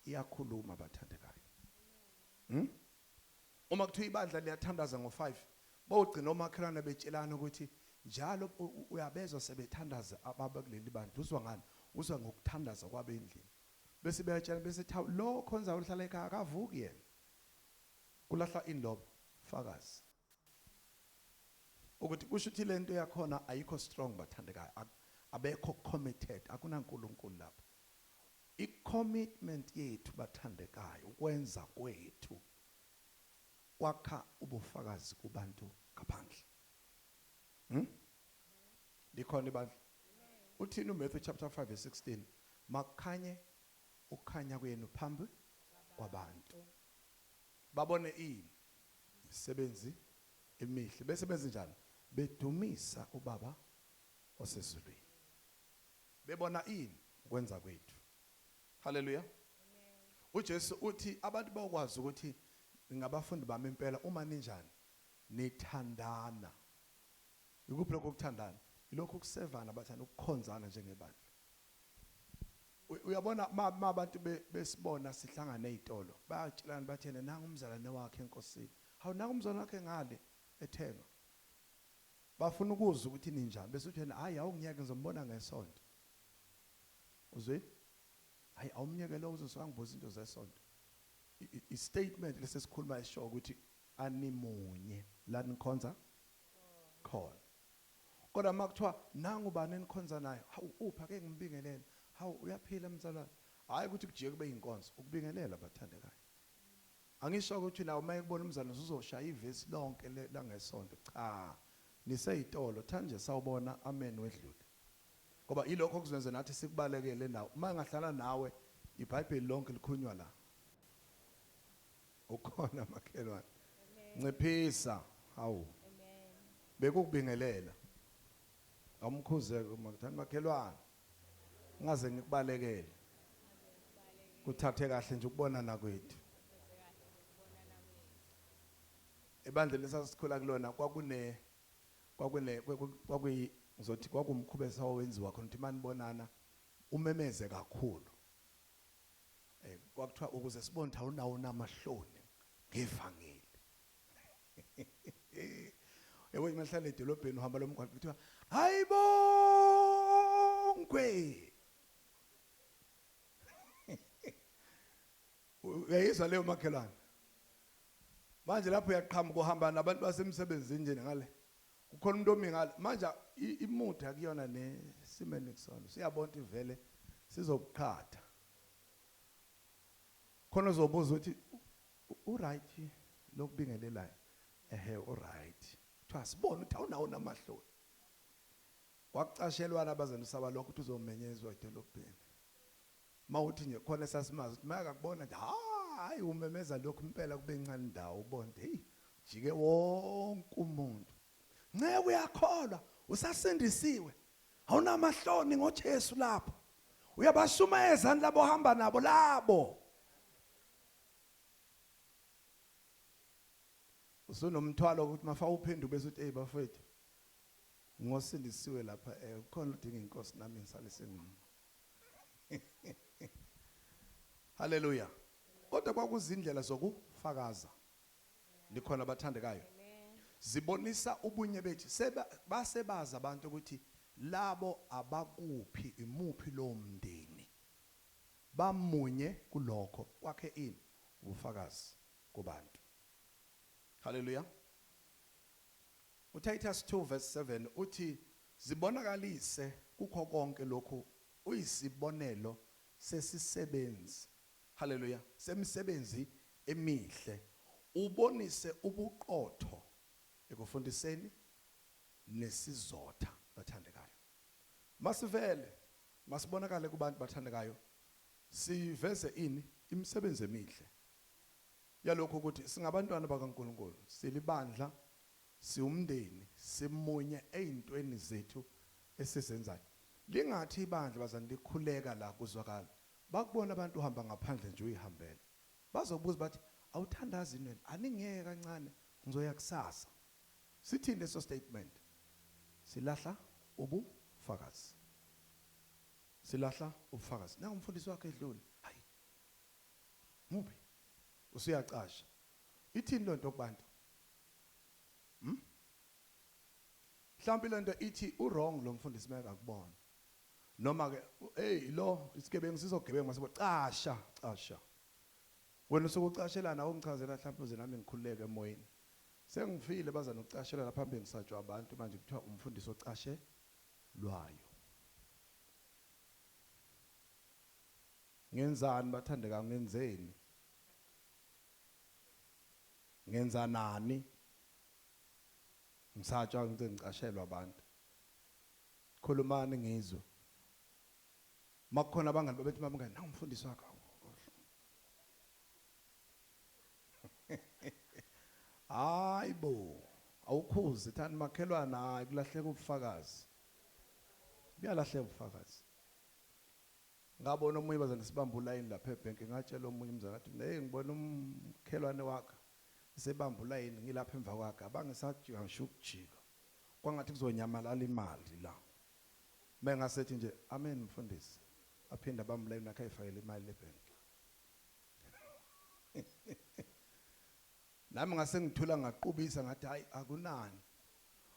iyakhuluma bathandekayo. Uma kuthiwa ibandla liyathandaza ngo-5, bawugcina omakhelwane betshelana ukuthi njalo uyabezwa sebethandaza ababa kuleli bandla. Uzwa ngani? Uzwa ngokuthandaza kwabendlini. Bese beyatshela bese lo khonza uhlala ekhaya akavuki yena. Kulahla indlobo fakazi. Ukuthi kusho ukuthi lento yakhona ayikho strong bathandekayo. Abekho committed, akunankulunkulu lapho. I-commitment yethu bathandekayo ukwenza kwethu kwakha ubufakazi kubantu ngaphandle. Likhona ibandla. Uthini uMatthew chapter 5 verse 16? Makhanye ukhanya kwenu phambi kwabantu. Babone imisebenzi emihle. Besebenza njani? Bedumisa ubaba osezulwini. Bebona ukwenza kwethu. Hallelujah. uJesu uthi abantu bakwazi ukuthi ngabafundi bami impela uma ninjani nithandana. Ikuphi lokho ukuthandana? Ilokho ukusevana bathanda ukukhonzana njengebandla. Uyabona abantu besibona sihlangana ezitolo bayatshelana bathene nanga umzalwane wakhe enkosini. Hawu nanga umzalwane wakhe ngale ethenga. Bafuna ukuzwa ukuthi ninjani bese uthena hayi awungiyeke ngizombona ngesonto. Uzwe? Hayi awumnyeke lo uzosuka ngibuza into zesonto. I-statement lesesikhuluma esho ukuthi animunye la nikhonza khona. Kodwa makuthiwa nangu bani enikhonza nayo, hawu upha ake ngimbingelele. Hawu uyaphila mzalwane. Hayi ukuthi kujike kube inkonzo, ukubingelela bathandekayo. Angisho ukuthi nawe uma ekubona umzalwane uzoshaya ivesi lonke la ngesonto. Cha. Niseyitolo thanje sawubona amen wedlule. Ngoba ilokho kuzenza nathi sikubalekele nawe. Uma ngahlala nawe iBhayibheli lonke likhulunywa la. Ukhona makhelwane. Nciphisa hawu. Bekukubingelela. Awumkhuzeke umakuthanda makhelwane. Ngaze ngikubalekele. Kuthathe kahle nje ukubonana kwethu. Ebandleni lesasikhula kulona ngizothi kwakumkhuba esawenziwa khona ukuthi manibonana umemeze kakhulu. Kwakuthiwa ukuze sibone ukuthi awunawo namahloni ngevangeli. Yebo imahlala edolobheni uhamba lomgwaqo kuthiwa hayibongwe. Uyayizwa leyo makhelwane. Manje lapho uyaqhamuka uhamba nabantu basemsebenzini nje ngale. Kukhona umuntu omingala manje imuthi akuyona nesimene kusona. Siyabona ivele sizokuqhatha. Khona uzobuza ukuthi uright lokubingelelayo. Uright. Sibone ukuthi awunawo namahloni. Wakucashelwana abazana usaba lokho ukuthi uzomenyezwa edolobheni. Mawuthi nje khona sasimazi ukuthi maka kubona nje hayi umemeza lokho impela kube incane indawo ubone hey jike wonke umuntu. Ngeke uyakholwa usasindisiwe. Awunamahloni ngoJesu lapho. Uyabashumayeza labo hamba nabo labo. Usunomthwalo ukuthi mafa uphenduke bese uthi hey bafethu ngosindisiwe lapha ukhona udinga inkosi nami ngisale sengimi. Hallelujah. Kodwa kwakuzindlela zokufakaza. Nikhona abathandekayo. Zibonisa ubunye bethu basebaza abantu ukuthi labo abakuphi imuphi lo mndeni. Bamunye kulokho kwakhe ubufakazi kubantu. Hallelujah. uTitus 2 verse 7 uthi zibonakalise kukho konke lokhu uyisibonelo sesisebenzi. Hallelujah. Semsebenzi emihle. Ubonise ubuqotho ekufundiseni nesizotha bathandekayo. Masivele masibonakale kubantu bathandekayo. Siveze imisebenzi emihle. Yalokho ukuthi singabantwana bakaNkulunkulu, silibandla, siumndeni, simunye ezintweni zethu esizenzayo. Lingathi ibandla bazani likhuleka la kuzwakala. Bakubona abantu uhamba ngaphandle nje uyihambela. Bazobuza bathi awuthandazi nini? Aningeke kancane ngizoya kusasa. Sithini leso statement? Silahla ubufakazi. silahla ubufakazi nangu umfundisi wakhe edlule hayi muphi usuyacasha ithini lonto kubantu mhlawumbe lento ithi wrong lo mfundisi meka kubona noma ke hey lo isigebengu sizogebengu mase casha wena usukucashelana ungichazela mhlawumbe uze nami ngikhululeke emoyeni sengifile baza nokucashela lapha phambili ngisatshwa abantu manje kuthiwa umfundisi ocashe lwayo ngenzani bathandeka ngenzeni ngenza nani ngisatshwa ngicashelwa abantu khulumani ngizwe makukhona abangani babethi mabangani nangu umfundisi wakho hayibo awukhuzi thani makhelwana hayi kulahleka ubufakazi kuyalahleka ubufakazi ngabona omunye bazana sibamba ulayini lapha eBank ngatshela omunye umzakathi hey ngibona umkhelwane wakhe sebamba ulayini ngilapha emva kwakhe abangisajika ngisho ukujika kwangathi kuzonyamalala imali la mengasethi nje amen mfundisi aphinda bamlayini wakhe ayifakele imali eBank nami ngase ngithula ngaqubisa ngathi hayi akunani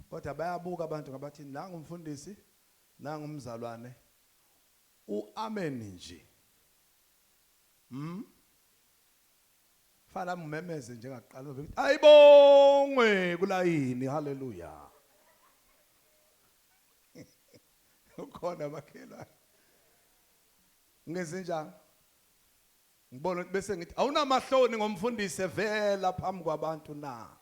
kodwa bayabuka abantu ngabathi nangu umfundisi nangu umzalwane uamen nje fana ngimemeze njengaqala ukuthi ayibongwe kulayini haleluya ukhona makhelwane ngezinjani ngibona ukuthi bese ngithi awunamahloni ngomfundisi evela phambi kwabantu na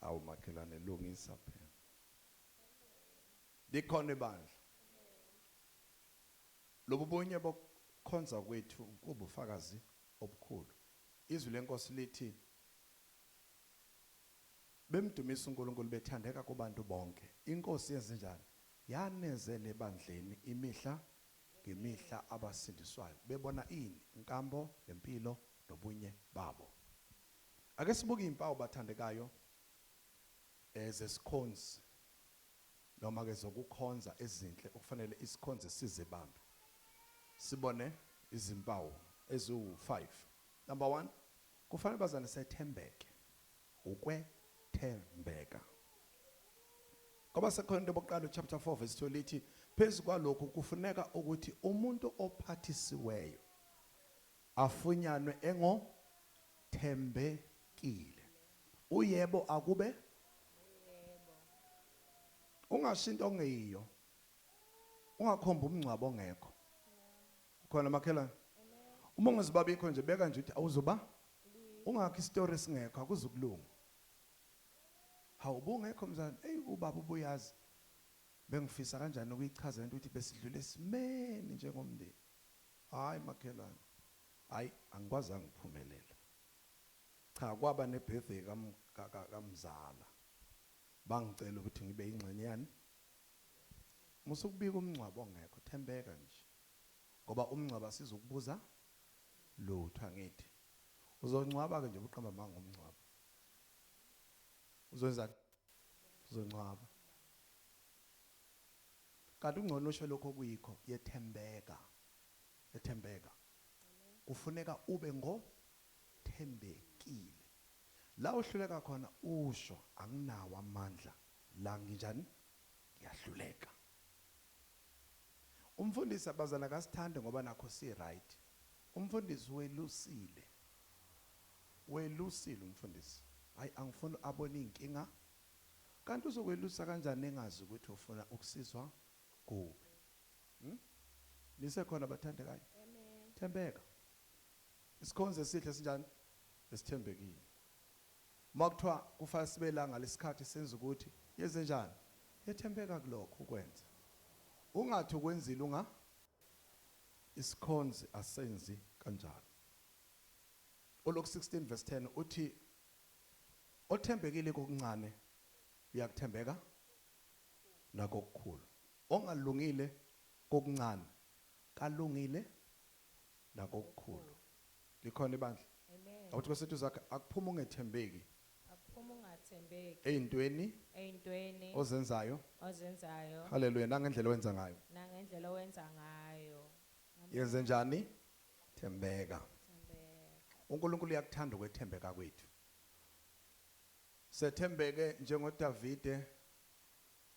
awu makhelwane lungisa phela likhona ibandla lobu bonye bokukhonza kwethu kubufakazi obukhulu izwi lenkosi lithi bemdumisa uNkulunkulu bethandeka kubantu bonke inkosi yenze njani yanezele ebandleni imihla ngemihla abasindiswayo bebona ini inkambo lempilo nobunye babo ake sibuke impawu bathandekayo ezesikhonzi noma ke zokukhonza ezinhle okufanele isikhonze sizibambe sibone izimpawu ezu5 number 1 kufanele bazane sethembeke ukwethembeka ngoba seKorinte bokuqala chapter 4 verse 2 lithi phezu kwalokho kufuneka ukuthi umuntu ophathisiweyo afunyanwe engothembekile uyebo akube ungashinto ongeyiyo ungakhomba umncwabo ongekho khona makhelwane uma ungazibabikho nje beka nje uthi awuzoba ungakho istory singekho akuzukulunga hawubungekho mzana hey ubaba ubuyazi bengifisa kanjani ukuyichaza into ukuthi besidlule esimeni njengomndeni hayi makhelwane hayi angikwazi ngiphumelela cha kwaba nebirthday kamzala bangicela ukuthi ngibe ingxenye yani musukubika umncwabo ongekho thembeka nje ngoba umncwaba sizokubuza lutho angithi uzoncwaba ke nje ubuqamba manga umncwaba uzozani uzoncwaba kanti ungcono usho lokho kuyikho yethembeka kufuneka ube ngothembekile la uhluleka khona usho anginawo amandla la nginjani ngiyahluleka umfundisi abazana kasithande ngoba nakho si right umfundisi welusile umfundisi hayi angifuni abone inkinga kanti uzokwelusa kanjani engazi ukuthi ufuna ukusizwa kuphi nisekhona bathandekayo amen thembeka isikhonze sihle sinjani esithembekile makuthiwa kufanele sibelanga lesikhathi senza ukuthi yenze njani yethembeka kulokho ukwenza ungathi ukwenzile isikhonzi asenzi kanjalo uLuke 16 verse 10 uthi othembekile kokuncane uyakuthembeka nakokukhulu ongalungile kokuncane kalungile nakokukhulu likhona ibandla
Amen.
awuthi kwesethu zakhe akuphuma ungethembeki
ungathembeki
eyintweni
eyintweni
ozenzayo.
ozenzayo
Hallelujah. Nangendlela owenza ngayo.
nangendlela owenza ngayo.
Yenze njani? Thembeka.
Thembeka.
uNkulunkulu uyakuthanda ukwethembeka kwethu. Sethembeke njengoDavide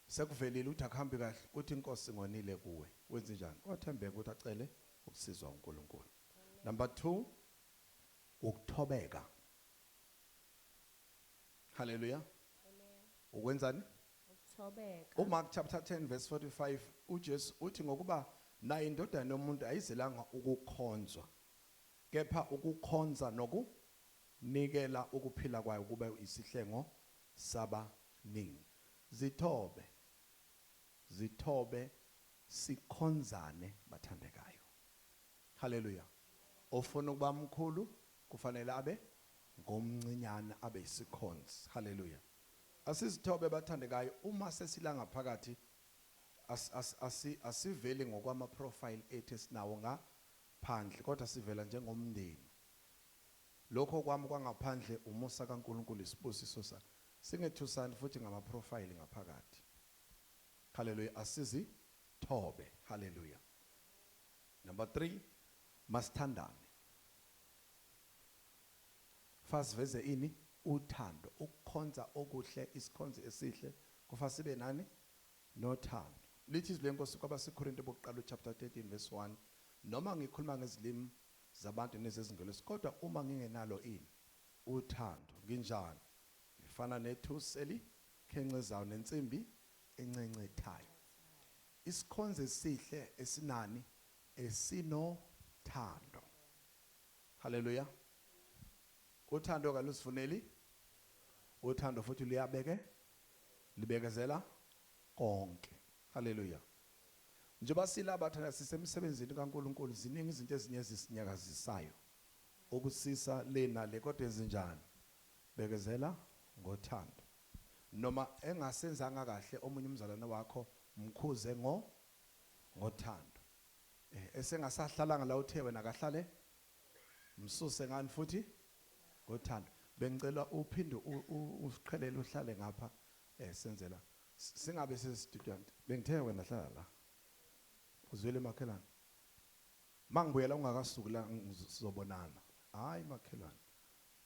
sekuvelile uthi akuhambi kahle uthi inkosi ngonile kuwe. Wenze njani? Wathembeka ukuthi acele ukusizwa uNkulunkulu. Number 2, ukuthobeka. Hallelujah. Ukwenzani?
Ukuthobeka.
uMark chapter 10 verse 45 uJesu uthi ngokuba naye indodana yomuntu ayizelanga ukukhonzwa kepha ukukhonza nokunikela ukuphila kwayo kube isihlengo sabaningi. Zithobe sikhonzane bathandekayo. Hallelujah. Ofuna ukuba mkhulu kufanele abe ngomncinyana abe isikhonzi. Hallelujah. Asizithobe bathandekayo uma sesilanga phakathi asiveli ngokwama profile ethu esinawo ngaphandle kodwa sivela njengomndeni. Lokho kwami kwangaphandle umusa kaNkulunkulu isibusiso sakhe. Singethusani futhi ngama profile ngaphakathi. Hallelujah. Asizithobe. Hallelujah. Number 3, masithandane. Fasiveze ini uthando, ukukhonza okuhle, isikhonzo esihle kufa sibe nani nothando. Lithi izwi lenkosi kwabaseKorinte bokuqala chapter 13 verse 1, noma ngikhuluma ngezilimi zabantu nezezingelosi kodwa uma ngingenalo ini uthando nginjani? Ngifana nethusi elikhencezayo nensimbi encencethayo. Isikhonzo esihle esinani esinothando. Hallelujah. Uthando kalusifuneli uthando futhi libekezela konke. Hallelujah. Njengoba silaba thana sisemsebenzini kaNkulunkulu ziningi izinto ezinye ezisinyakazisayo ukusisa lena le kodwa ezinjani bekezela ngothando. Noma engasenzanga kahle omunye umzalwane wakho mkhuze ngothando. Esengasahlalanga la uthe wena kahlale msuse ngani futhi ngothando. Bengicela uphinde usiqhelele uhlale ngapha senzela singabe sesistudent. Bengithe wena hlala la. Uzwele makhelwane. Mangibuyela ungakasuki la sizobonana. Hayi makhelwane.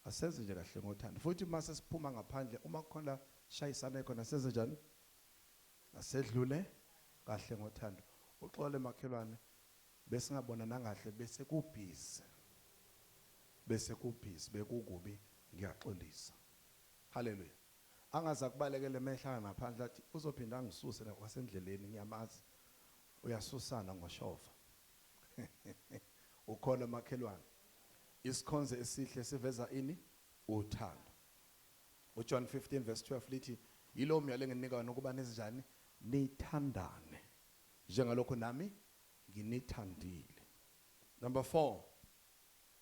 Asenze nje kahle ngothando. Futhi mase siphuma ngaphandle uma kukhona shayisana khona senze njani? Asedlule kahle ngothando. Uxole makhelwane bese ngabona nangahle bese kubhizi. Bekukubi ngiyaxolisa. Hallelujah. Angaza kubalekele mehlanga ngaphandle athi uzophinda ngisuse wasendleleni ngiyamazi uyasusana ngoshofa. Ukhona makhelwane. Isikhonzo esihle siveza ini uthando. uJohn 15 verse 12 lithi yilo myalo enginika nokuba nezinjani nithandane njengalokho nami nginithandile. Number 4,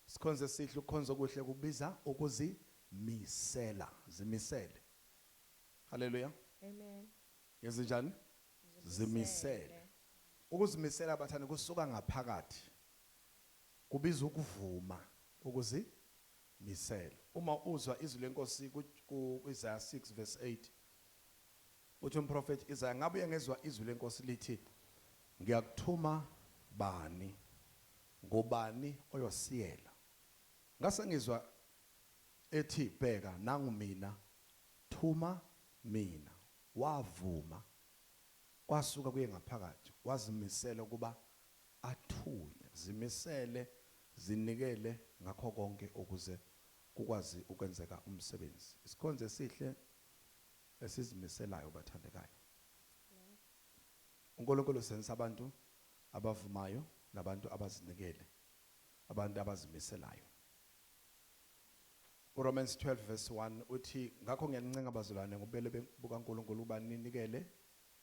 isikhonzo esihle ukukhonza okuhle kubiza ukuzimisela. Zimisele. Hallelujah.
Amen.
Yenze njani? Zimisele. Ukuzimisela abathandi kusuka ngaphakathi. Kubiza ukuvuma ukuzimisela. Uma uzwa izwi lenkosi kuIsaiah 6 verse 8 uthi umprofeti Isaiah ngabe ngezwe izwi lenkosi lithi ngiyakuthuma bani ngobani oyosiyela. Ngase ngizwa ethi bheka nangu mina thuma mina. Wavuma kwasuka kuye ngaphakathi wazimisela kuba athunywe. Zimisele zinikele ngakho konke ukuze kukwazi ukwenzeka umsebenzi. Isikhonzo esihle esizimiselayo bathandekayo. uNkulunkulu senza abantu abavumayo nabantu abazinikele, abantu abazimiselayo. uRomans 12 verse 1 uthi ngakho ngiyanincenga bazalwane ngobele bukaNkulunkulu ukuba ninikele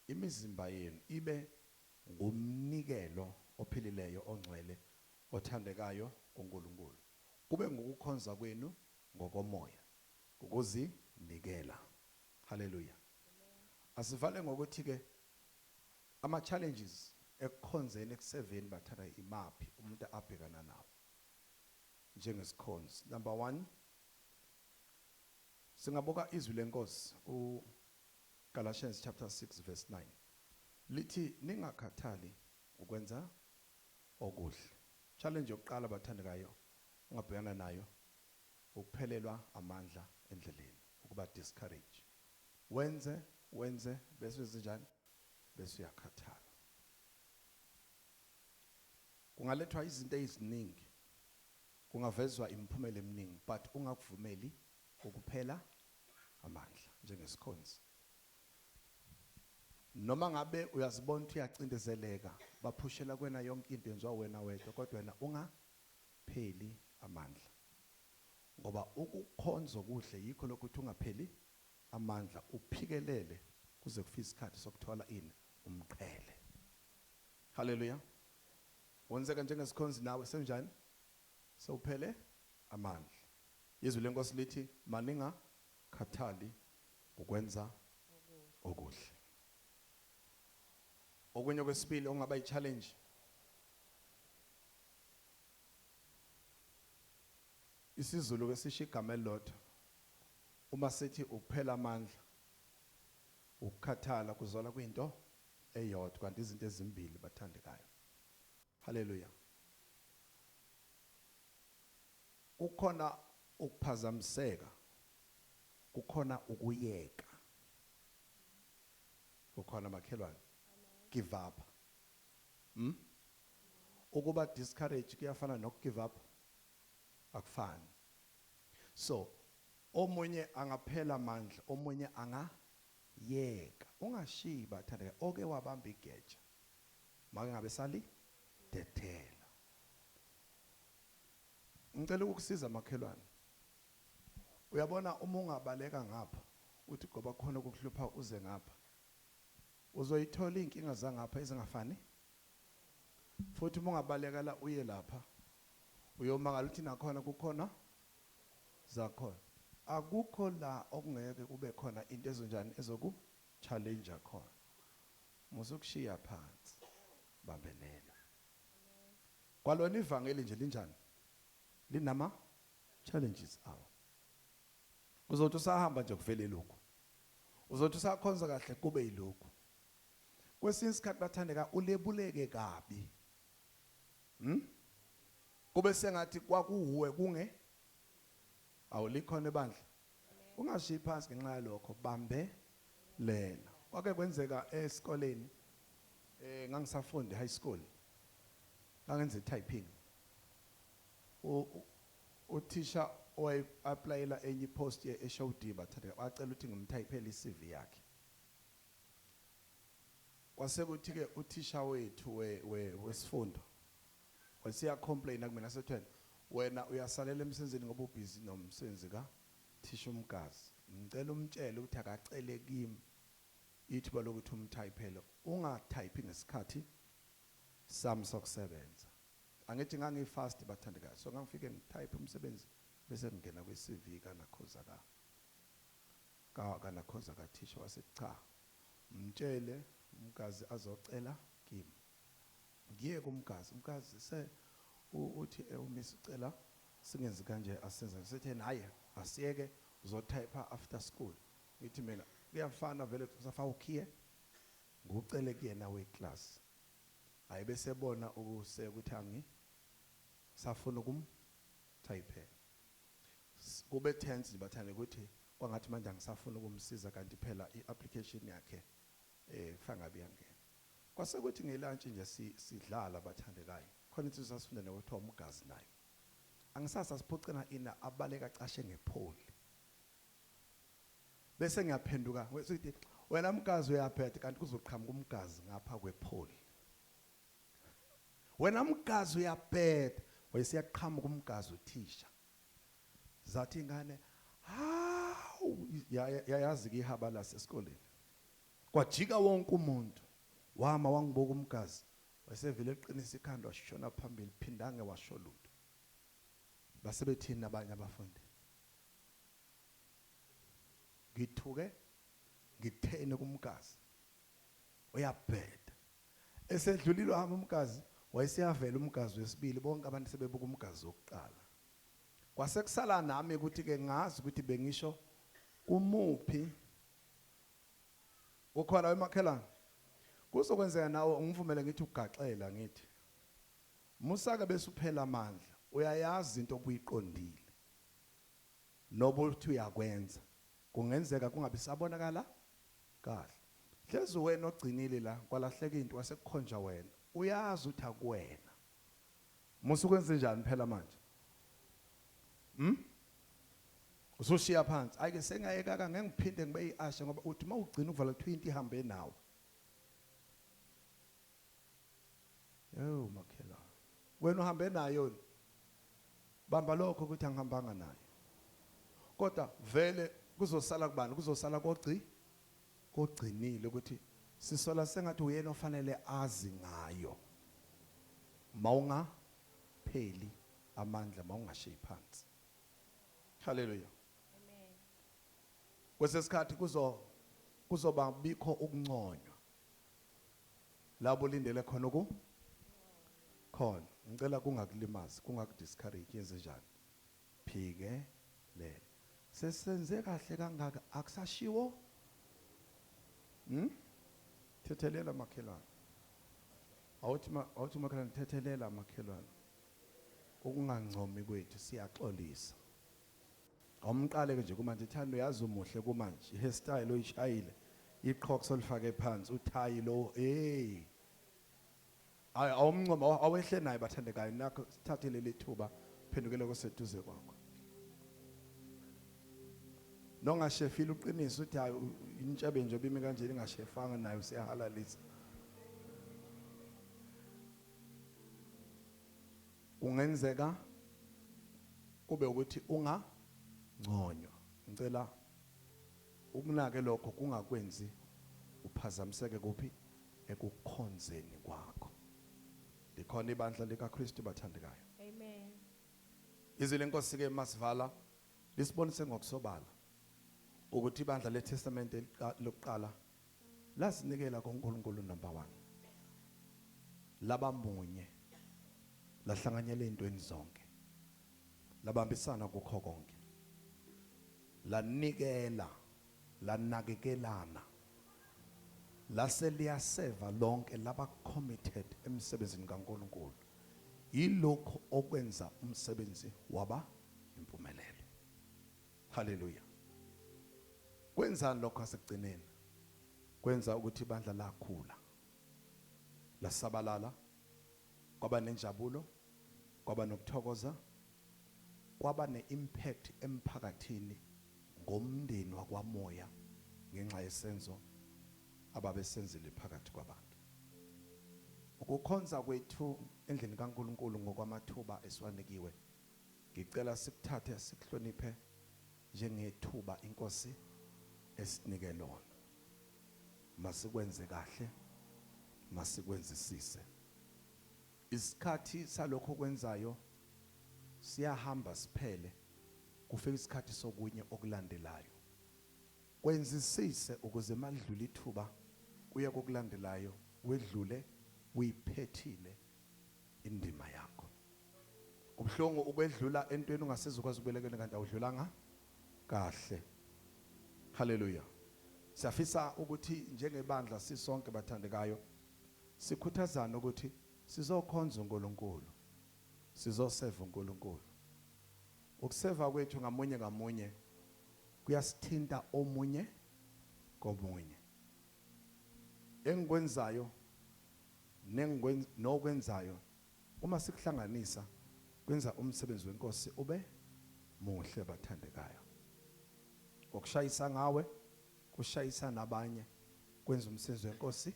imizimba yenu ibe ngumnikelo ophilileyo ongcwele othandekayo kuNkulunkulu. Kube ngokukhonza kwenu ngokomoya ukuzinikela. Hallelujah. Asivale ngokuthi ke ama challenges ekukhonzeni ekuseveni bathanda imaphi umuntu abhekana nawo njengesikhonzi. Number 1, Singabuka izwi lenkosi Galatians chapter 6 verse 9. Lithi ningakhathali ukwenza okuhle. Challenge yokuqala abathandekayo ungabhekana nayo ukuphelelwa amandla endleleni, ukuba discourage. Wenze bese uzenjani? Bese uyakhathala. Kungalethwa izinto eziningi, kungavezwa imiphumela eminingi, but ungakuvumeli ukuphela amandla njengesikhonzi. Noma ngabe uyazibona ukuthi uyacindezeleka, baphushela kwena yonke into yenziwa wena wedwa, kodwa wena ungapheli amandla. Ngoba ukukhonza kuhle yikho lokho ukuthi ungapheli amandla, uphikelele kuze kufike isikhathi sokuthola ini umqhele. Hallelujah. Wenzeka njengesikhonzi nawe senjani? Sewuphele amandla. Izwi lenkosi lithi maninga khathali ukwenza okuhle. Okunye kwesibili ongaba i-challenge, isiZulu esisho igama elilodwa, uma sithi ukuphela amandla, ukukhathala kuzola kwinto eyodwa, kanti izinto ezimbili bathandekayo. Hallelujah. Kukhona ukuphazamiseka, kukhona ukuyeka, kukhona makhelwane give up. Ukuba discourage kuyafana noku give up, akufani. So omunye angaphela amandla, omunye angayeka. Ungashiyi bathandeka oke wabamba igeja make ngabe sali dethela. Ngicela ukukusiza makhelwane. Uyabona uma ungabaleka ngapha uthi ngoba khona ukuhlupha uze ngapha, uzoyithola inkinga zangapha ezingafani. Futhi uma ungabaleka la uye lapha uyomangala uthi nakhona kukhona zakhona. Akukho la okungeke kube khona into ezonjani ezoku challenge khona. Musukushiya phansi bambelela. Kwalona ivangeli nje linjani? Linama challenges awo. Uzothi usahamba nje kuvele lokho. Uzothi usakhonza kahle kube yilokho. Kwesinye isikhathi bathandeka ulebuleke kabi. Kube sengathi kwakuwe kunge awulikhona ebandla. Ungashiyi phansi ngenxa yalokho, bambelela. Kwake kwenzeka esikoleni ngangisafunda high school. Ngangenza typing. Uthisha owaye-applyela enye post eShowD bathandeka wacela ukuthi ngimtypele iCV yakhe. Kwasekuthi ke uthisha wethu wesifundo wasiya complain kumina sethweni, wena uyasalela emsenzini ngoba ubusy nomsebenzi ka thisha umgazi. Ngicela umtshele ukuthi akacele kimi ithuba lokuthi umtypele, ungatype ngesikhathi sami sokusebenza. Angithi ngangifast bathandekayo, so ngangifike ngitype umsebenzi bese ngingena kwi-CV kanakhoza kathisha wasethi cha, mtshele umgazi azocela kimi. Ngiye kumgazi, umgazi uthi uMiss ucela singenzi kanje asenze. Ngisethe naye asiyeke uzotype after school. Ngithi mina kuyafana vele usafaka ukhiye ngucele kuyena weclass. Hayi bese bona ukuthi angi safuna ukumtypela. Kube tense bathane ukuthi kwangathi manje angisafuna ukumsiza kanti phela iapplication yakhe fangabe yangena. Kwasekuthi ngelunch nje sidlala bathandekayo. Khona ithi sasifunda nokuthiwa umgazi nayo. Angisasa siphucena ina abaleka cashe ngepholi. Bese ngiyaphenduka wesithi wena mgazi uyaphethe kanti kuzoqhamuka umgazi ngapha kwepholi. Wena mgazi uyaphethe wayesiyaqhamuka umgazi uthisha. Zathi ingane hawu yayazi ke ihaba lasesikoleni. Kwajika wonke umuntu wama wangibuka umgazi wasevele eqinisa ikhanda washona phambili phindange washo lutho. Basebethini abanye abafundi. Ngithuke ngithene kumgazi. Uyabheda. Esedlulile wami umgazi wayesiyavela umgazi wesibili bonke abantu sebebuka umgazi wokuqala. Kwasekusala nami ukuthi ke ngazi ukuthi bengisho umuphi ukhona emakhelana kuzokwenzeka nawe ngivumele ngithi ugaxela ngithi musake bese uphela amandla uyayazi into obuyiqondile noba uthi uyakwenza kungenzeka kungabe sabonakala kahle hlezi wena ogcinile la kwalahleka into wasekukhonja wena uyazi uthi akuwena musukwenze njani phela manje usushiya phansi ayike sengayeka ngeke ngiphinde ngibe iasha ngoba uthi mawugcina uvala 20 ihambe nawe makhelwane wena uhambe nayo bamba lokho ukuthi angihambanga nayo kodwa vele kuzosala kubani kuzosala kogcinile ukuthi sisola sengathi uyena ofanele azi ngayo mawunga pheli amandla mawungashiyi phansi haleluya
Amen.
kwesesikhathi kuzoba bikho ukunconywa labo lindele khona khona ngicela kungakulimazi kungakudiscourage yenze njani phike le sesenze kahle kangaka akusashiwo thethelela makhelwane awuthi makhelwane thethelela makhelwane ukungancomi kwethu siyaxolisa awumqale nje kumanje ithando yazi umuhle kumanje hairstyle oyishayile iqhox olifake phansi uthayi lo awumncoma awehle naye bathandekayo nakho sithathe leli thuba phendukele koseduze kwakho nongashefile uqinisa uthi hayi intshebe nje bimi kanje ingashefanga nayo siyahalalisa ungenzeka kube ukuthi ungangconywa ngicela ukunake lokho kungakwenzi uphazamiseke kuphi ekukhonzeni kwakho likhona ibandla likaKristu bathandekayo
Amen.
izwi lenkosi ke masivala lisibonise ngokusobala ukuthi ibandla leTestament lokuqala lasinikela kuNkulunkulu number 1 labamunye lahlanganyela ezintweni zonke labambisana kukho konke lanikela lanakekelana laseliyaseva lonke laba committed emsebenzini kaNkulunkulu yilokho okwenza umsebenzi waba impumelelo haleluya kwenzani lokho asekugcineni kwenza ukuthi ibandla lakhula lasabalala kwaba nenjabulo kwaba nokuthokoza kwaba neimpact emphakathini ngomndeni wakwamoya ngenxa yesenzo ababesenzile phakathi kwabantu ukukhonza kwethu endlini kaNkulunkulu ngokwamathuba esiwanikiwe ngicela sikuthathe sikuhloniphe njengethuba inkosi esinike lona masikwenze kahle masikwenzisise isikhathi salokho kwenzayo siyahamba siphele kufika isikhathi sokunye okulandelayo kwenzisise ukuze malidlula ithuba kuya kokulandelayo wedlule uyiphethile indima yakho kubhlongo ukwedlula entweni ungasezukwazi ukubelekela kanti awudlulanga kahle haleluya siyafisa ukuthi njengebandla sisonke bathandekayo sikhuthazana ukuthi sizokhonza uNkulunkulu sizoseva uNkulunkulu ukuseva kwethu ngamunye ngamunye kuyasithinta omunye komunye engikwenzayo nokwenzayo uma sikuhlanganisa kwenza umsebenzi wenkosi ube muhle bathandekayo ukushayisa ngawe kushayisa nabanye kwenza umsebenzi wenkosi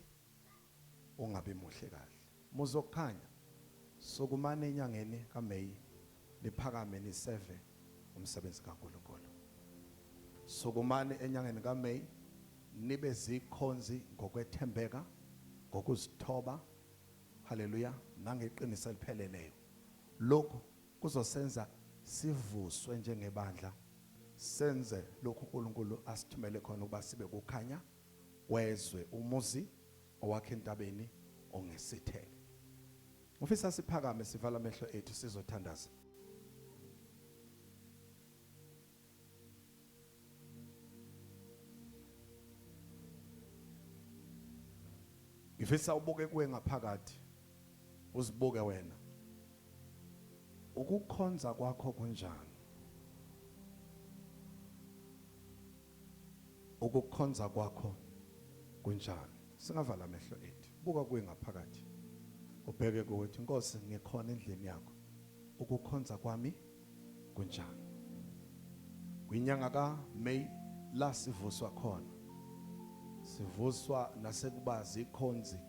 ungabe muhle kahle muzokhanya sokumane enyangeni kaMeyi liphakame niseve umsebenzi kaNkulunkulu sokumane enyangeni kaMeyi nibe zikhonzi ngokwethembeka ngokuzithoba haleluya nangeqiniso elipheleleyo lokho kuzosenza sivuswe njengebandla senze lokho uNkulunkulu asithumele khona ukuba sibe kukhanya wezwe umuzi owakhe entabeni ongesithele ufisa siphakame sivala amehlo ethu sizothandaza ngifisa ubuke kuwe ngaphakathi uzibuke wena ukukhonza kwakho kunjani ukukhonza kwakho kunjani singavala amehlo ethu buka kuwe ngaphakathi ubheke kuthi Nkosi ngikhona endlini yakho ukukhonza kwami kunjani kwinyanga ka May la sivuswa khona sivuswa nasekubazi ikhonzi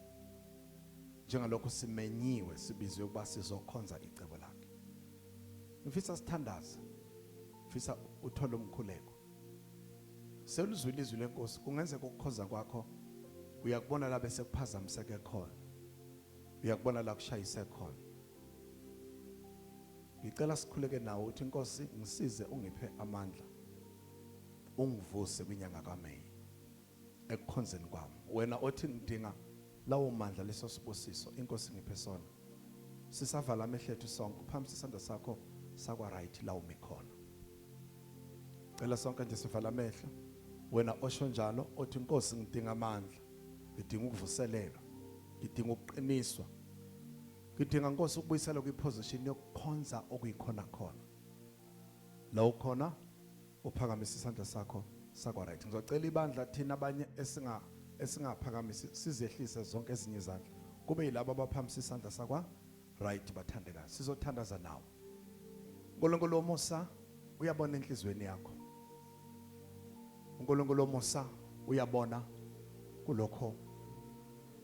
njengalokho simenyiwe sibizwe ukuba sizokhonza icebo lakhe ngifisa sithandaze ngifisa uthola umkhuleko seluzwile izwi lenkosi kungenzeka ukukhonza kwakho uyakubona la bese kuphazamiseke khona uyakubona la kushayise khona ngicela sikhuleke nawe uthi Nkosi ngisize ungiphe amandla ungivuse kwinyanga kaMeyi ekukhonzeni kwami wena othi ngidinga lawo mandla leso sibusiso inkosi ngiphe sona sisavala amehlo ethu sonke uphakamisa isandla sakho sakwa right la umikhona cela sonke nje sivala amehlo wena osho njalo othi inkosi ngidinga amandla ngidinga ukuvuselelwa ngidinga ukuqiniswa ngidinga Nkosi ukubuyisela kwiposition yokukhonza okuyikhona khona la ukhona uphakamisa isandla sakho sakwa right ngizocela ibandla thina abanye esingaphakamisi sizehlise zonke ezinye izandla kube yilabo abaphakamisa isandla sakwa right bathandekayo sizothandaza nawe uNkulunkulu omusa uyabona enhlizweni yakho uNkulunkulu omusa uyabona kulokho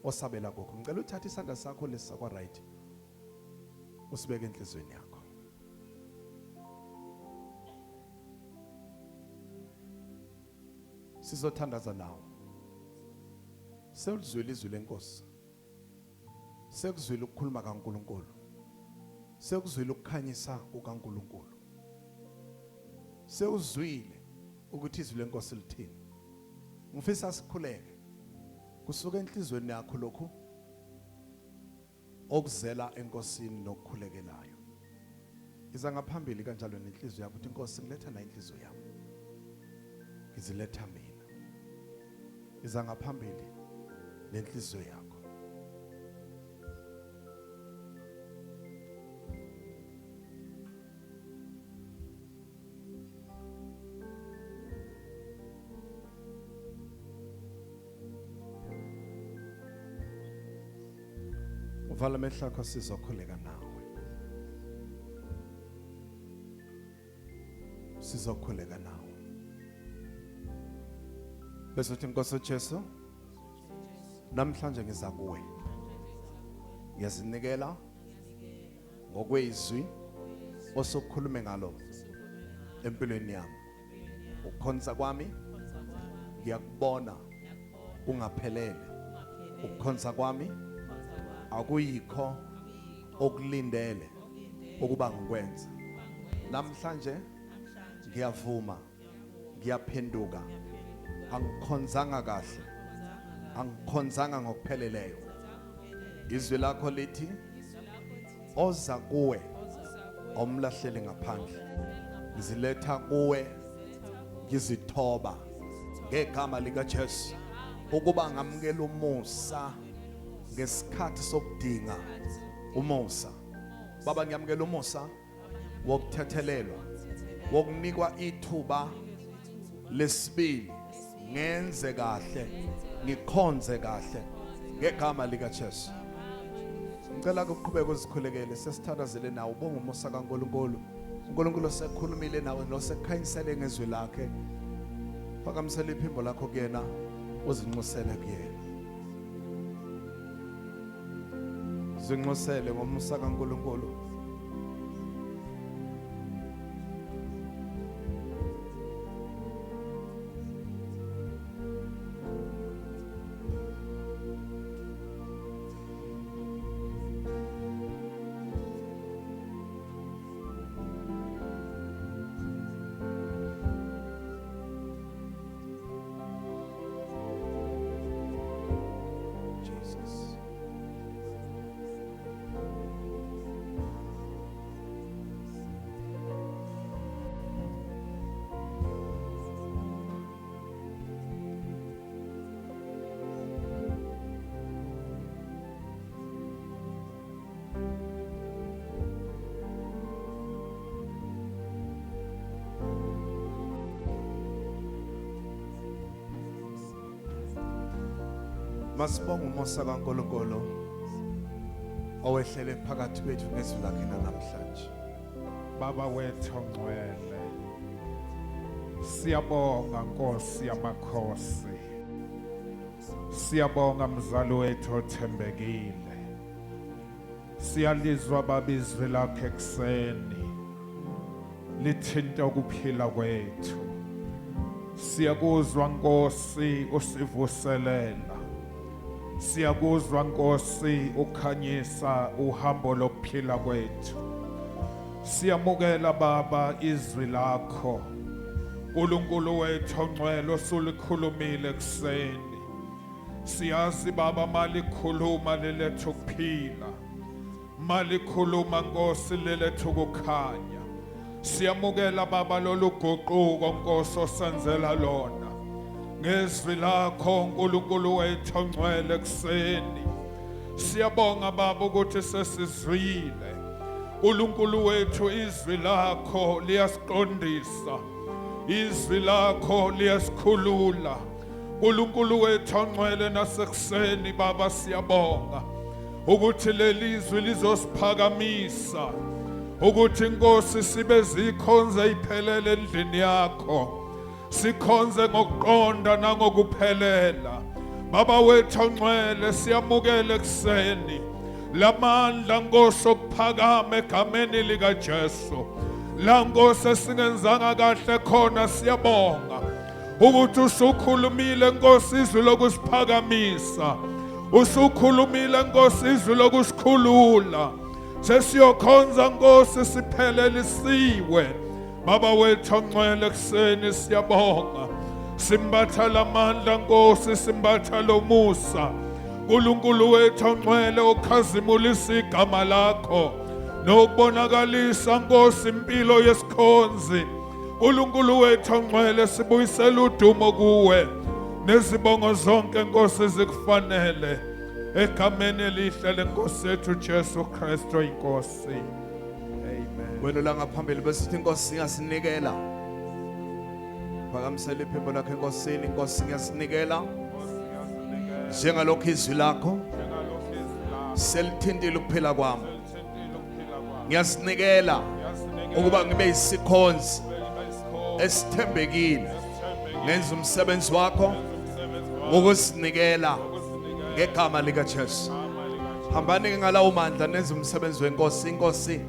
osabela kokho ngicela uthathe isandla sakho lesakwa right usibeke enhlizweni yakho sizothandaza nawe seluzwile izwi lenkosi sekuzwile ukukhuluma kaNkulunkulu sekuzwile ukukhanyisa kukaNkulunkulu sekuzwile ukuthi izwi lenkosi lithini ngifisa sikhuleke kusuka enhlizweni yakho lokho okuzela enkosini nokukhulekelayo iza ngaphambili kanjalo nenhliziyo yakho uthi Nkosi ngiletha na inhliziyo yami iziletha mina iza ngaphambili nenhliziyo yakho uvala amehlo akho sizokhuleka nawe sizokhuleka nawe bese uthi Nkosi Jesu namhlanje ngiza kuwe ngiyazinikela ngokwezwi osokukhulume ngalo empilweni yami ukukhonza kwami ngiyakubona ungaphelele ukukhonza kwami akuyikho okulindele ukuba ngikwenza namhlanje ngiyavuma ngiyaphenduka angikhonzanga kahle angikhonzanga ngokupheleleyo izwi lakho lithi oza kuwe omlahlele ngaphandle ngiziletha kuwe ngizithoba ngegama lika Jesu ukuba ngamukela umusa ngesikhathi sokudinga umusa baba ngiyamukela umusa wokuthethelelwa wokunikwa ithuba lesibili ngenze kahle ngikhonze kahle ngegama lika Jesu ngicela ukuqhubeka uzikhulekele sesithandazele nawe ubonga umusa kaNkulunkulu uNkulunkulu osekhulumile nawe nosekhanyisele ngezwi lakhe phakamisela iphimbo lakho kuyena uzinxusele kuyena zinxusele ngomusa kaNkulunkulu Masibonga umusa kaNkulunkulu owehlele phakathi kwethu ngezwi lakhe namhlanje.
Baba wethu ongcwele, siyabonga Nkosi yamakhosi, siyabonga mzali wethu othembekile, siyalizwa baba izwi lakhe ekseni lithinta ukuphila kwethu. Siyakuzwa Nkosi usivuselela, siyakuzwa Nkosi ukhanyisa uhambo lokuphila kwethu. Siyamukela baba izwi lakho uNkulunkulu wethu ongcwele osulikhulumile ekseni. Siyazi baba malikhuluma lelethu ukuphila, malikhuluma Nkosi lelethu ukukhanya. Siyamukela baba lolu guquko Nkosi osenzela lona ngezwi lakho uNkulunkulu wethu ongcwele ekseni. Siyabonga baba ukuthi sesizwile uNkulunkulu wethu izwi lakho liyasiqondisa, izwi lakho liyasikhulula. uNkulunkulu wethu ongcwele nasekuseni baba siyabonga ukuthi lelizwi lizosiphakamisa, ukuthi Nkosi sibe zikhonze iphelele endlini yakho, sikhonze ngokuqonda nangokuphelela. Baba wethu ongcwele siyamukela ekseni lamandla Nkosi okuphakama egameni lika Jesu. La Nkosi esingenzanga kahle khona siyabonga ukuthi usukhulumile Nkosi izwi lokusiphakamisa, usukhulumile Nkosi izwi lokusikhulula. Sesiyokhonza Nkosi siphelelisiwe. Baba wethu ongcwele ekseni siyabonga, simbatha lamandla Nkosi, simbatha lomusa uNkulunkulu wethu ongcwele okhazimulisa igama lakho nokubonakalisa Nkosi impilo yesikhonzi. uNkulunkulu wethu ongcwele sibuyisela udumo kuwe nezibongo zonke Nkosi zikufanele egameni elihle leNkosi yethu Jesu Kristu inkosi. Amen.
Wena la ngaphambili besithi Nkosi ngiyasinikela. Phakamisela iphimbo lakhe enkosini. Nkosi ngiyasinikela njengalokho izwi lakho selithintile ukuphila kwami. Ngiyasinikela ukuba ngibe isikhonzi esithembekile, ngenza umsebenzi wakho ngokusinikela ngegama lika Jesu. Hambani ngalawo mandla nenza umsebenzi wenkosi. Inkosi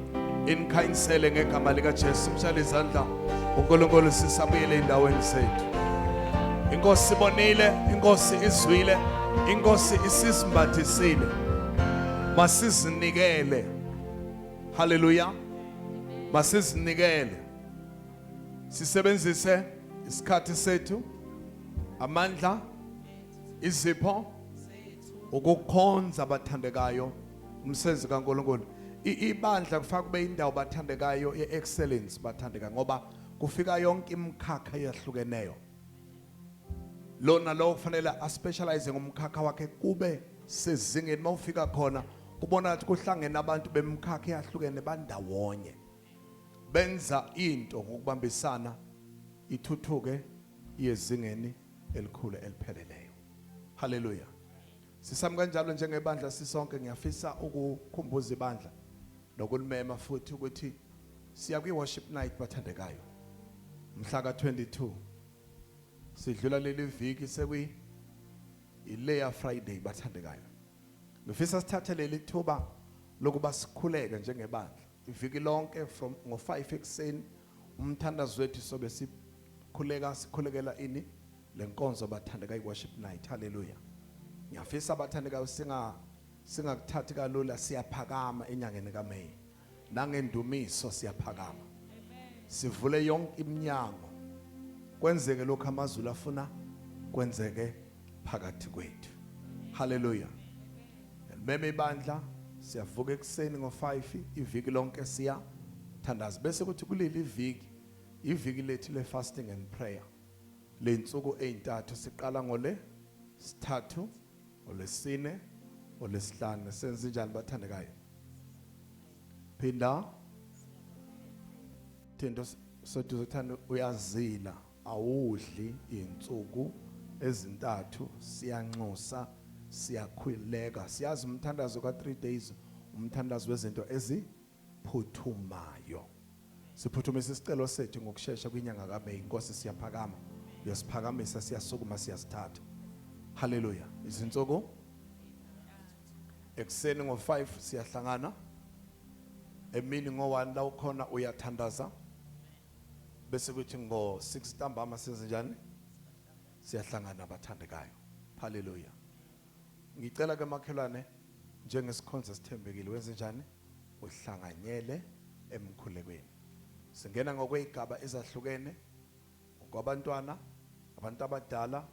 inikhayinisele ngegama lika Jesu. Mshale izandla uNkulunkulu sisabuyele endaweni zethu. Inkosi ibonile, inkosi izwile, inkosi isisimbathisile. Masizinikele. Haleluya. Masizinikele. Sisebenzise isikhathi sethu, amandla, izipho ukukhonza abathandekayo umsebenzi kaNkulunkulu. Ibandla kufanele kube indawo bathandekayo ye-excellence bathandeka ngoba kufika yonke imikhakha eyahlukeneyo. Lona lo kufanele aspecialize ngomkhakha wakhe kube sezingeni mawufika khona kubona ukuthi kuhlangene abantu bemkhakha eyahlukene bandawonye. Benza into ngokubambisana ithuthuke yezingeni elikhulu elipheleleyo. Haleluya. Sisami kanjalo njengebandla sisonke ngiyafisa ukukhumbuza ibandla nokulimema futhi ukuthi siya kwi worship night bathandekayo. Mhla ka-22 sidlula leli viki sekwi ileya Friday bathandekayo. Ngifisa sithathe leli thuba lokuba sikhuleke njengebandla. Iviki lonke from ngo5 ekseni umthandazo wethu sobe sikhulekela ini lenkonzo bathandeka i-worship night. Haleluya. Ngiyafisa abathandekayo singakuthathi kalula, siyaphakama enyangeni kaMeyi. Nangendumiso siyaphakama. Sivule yonke iminyango. Kwenzeke lokho amazulu afuna kwenzeke phakathi kwethu. Haleluya. Meme ibandla siyavuka ekseni ngo5 iviki lonke siya thandaza. Bese kuthi kuleli iviki lethu le fasting and prayer. Le nsuku ezintathu siqala ngole sithathu, olesine, olesihlanu. Senze njani bathandekayo? Phinda Thento soduzothanda uyazila awudli insuku ezintathu siyanxusa siyakhuleka. Siyazi umthandazo ka3 days umthandazo wezinto eziphuthumayo. Siphuthumise isicelo sethu ngokusheshsha kwinyanga kaMeyi. Inkosi siyaphakama. Uyasiphakamisa, siyasukuma, siyasithatha. Hallelujah. Izinsuku ekseni ngo5 siyahlangana. Emini ngo1 la ukhona uyathandaza. Bese kuthi ngo6 ntambama senze njani? Siyahlangana abathandekayo. Hallelujah. Ngicela ke makhelwane njengesikhonzo sithembekile wenze njani? Uhlanganyele emkhulekweni. Singena ngokwezigaba ezahlukene kwabantwana, abantu abadala,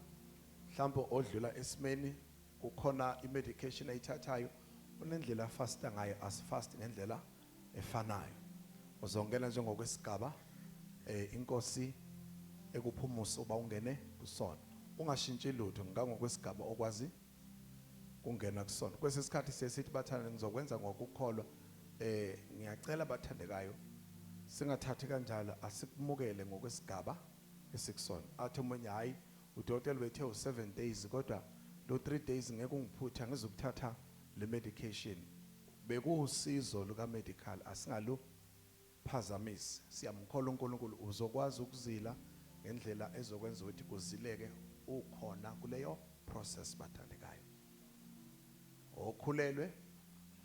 mhlawumbe odlula esimeni kukhona imedication ayithathayo, unendlela fasta ngayo, asifast ngendlela efanayo. Uzongena njengokwesigaba inkosi ekuphumusa uba ungene kusona. Ungashintshi lutho ngangokwesigaba okwazi kungena kusona. Kwesesikhathi sesithi bathanda ngizokwenza ngokukholwa. Ngiyacela bathandekayo singathathi kanjalo, asikumukele ngokwesigaba esikusona. Athi umunye hayi udokotela bethe u7 days kodwa lo 3 days ngeke ungiphutha ngizokuthatha le medication. Bekuusizo luka medical asingalu phazamisi. Siyamkhola uNkulunkulu uzokwazi ukuzila ngendlela ezokwenza ukuthi kuzileke ukhona kuleyo process bathandekayo. Okhulelwe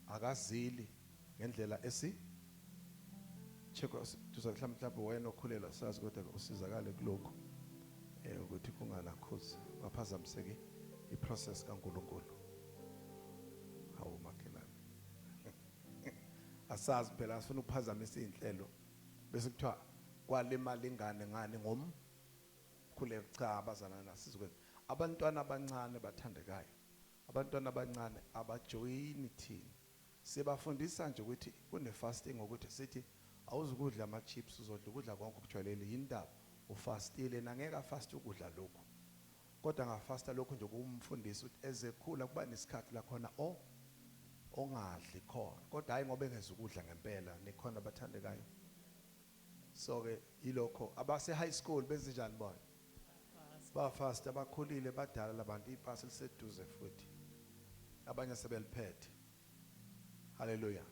akazili ngendlela check mhlawumbe wena okhulelwa sazi kodwa usizakale kuloko ukuthi kunganakhuzi baphazamiseke iprocess kaNkulunkulu. Hawu makhelane. Asazi phela asifuna ukuphazamisa izinhlelo bese kuthiwa kwalemali ingane ngani ngomkhuleko. Cha abazana nasizokwenza. Abantwana abancane bathandekayo. Abantwana abancane abajoyini thina. Sibafundisa nje ukuthi kune fasting ukuthi sithi awuzukudla ama chips uzodla ukudla konke okujwayelekile. Yindaba ufastile nangeke afast ukudla lokho. Kodwa ngafasta lokho nje kumfundisa ukuthi ezekhula kuba nesikhathi la khona ongadli khona. Kodwa hayi ngoba engeza ukudla ngempela nikhona abathandekayo. So ke ilokho abase high school benze njani bona? Ba fast abakhulile badala labantu iphasi liseduze futhi. Abanye sebeliphethe. Hallelujah.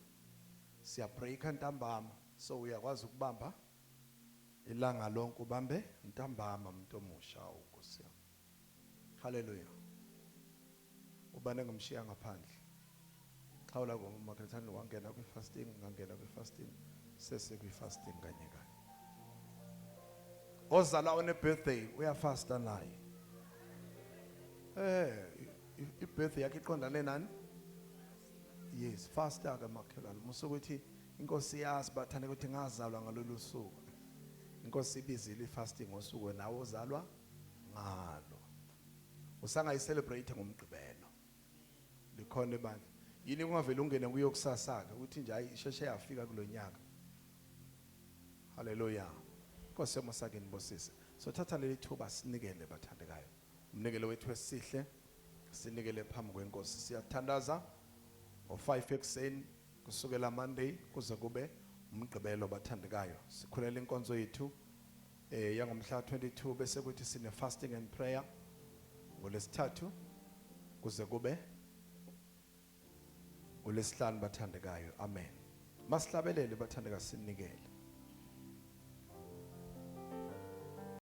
Siya break ntambama so uyakwazi ukubamba ilanga lonke ubambe ntambama umuntu omusha uNkosi yami. Hallelujah. Ubane ngomshiya ngaphandle. Xawula ngomakhethana wangena kwi fasting ngangena kwi fasting sese kwi fasting kanye kanye. Ozala one birthday uyafasta naye. I-birthday yakhe iqondane nani? Yes, fasta ke makhelwane. Musokuthi inkosi yazi bathanda ukuthi ngazalwa ngalolu suku. Inkosi ibizile ifasting ngosuku nawo ozalwa ngalo. Usangayicelebrate ngomgqibelo. Likhona ebandla. Yini ungavela ungene kuyokusasaka ukuthi nje hayi isheshe yafika kulonyaka. Hallelujah. Inkosi yamasakeni bosisi. So thatha leli thuba sinikele bathandekayo. Umnikelo wethu wesihle sinikele phambi kwenkosi. Siyathandaza ngo5 ekseni kusukela Monday kuze kube umgqibelo bathandekayo. Sikhulela inkonzo yethu yangomhla 22 bese kuthi sine fasting and prayer ngolesithathu kuze kube uLesihlanu bathandekayo. Amen. Masihlabelele bathandeka sinikele.